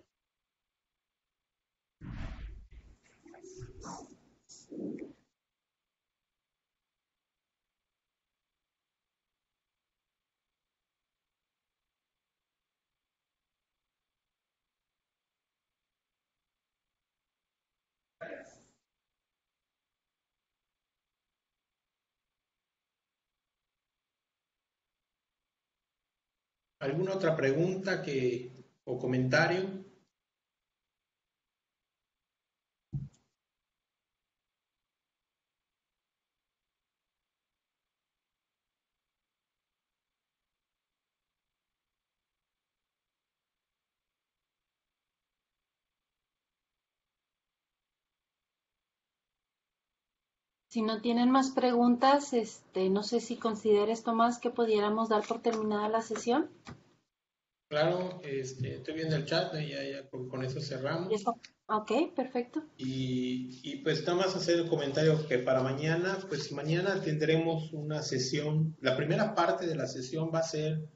¿Alguna otra pregunta o comentario? Si no tienen más preguntas, no sé si consideres, Tomás, que pudiéramos dar por terminada la sesión. Claro, estoy viendo el chat y ya con eso cerramos. ¿Eso? Ok, perfecto. Y pues nada más hacer el comentario que para mañana, pues mañana tendremos una sesión, la primera parte de la sesión va a ser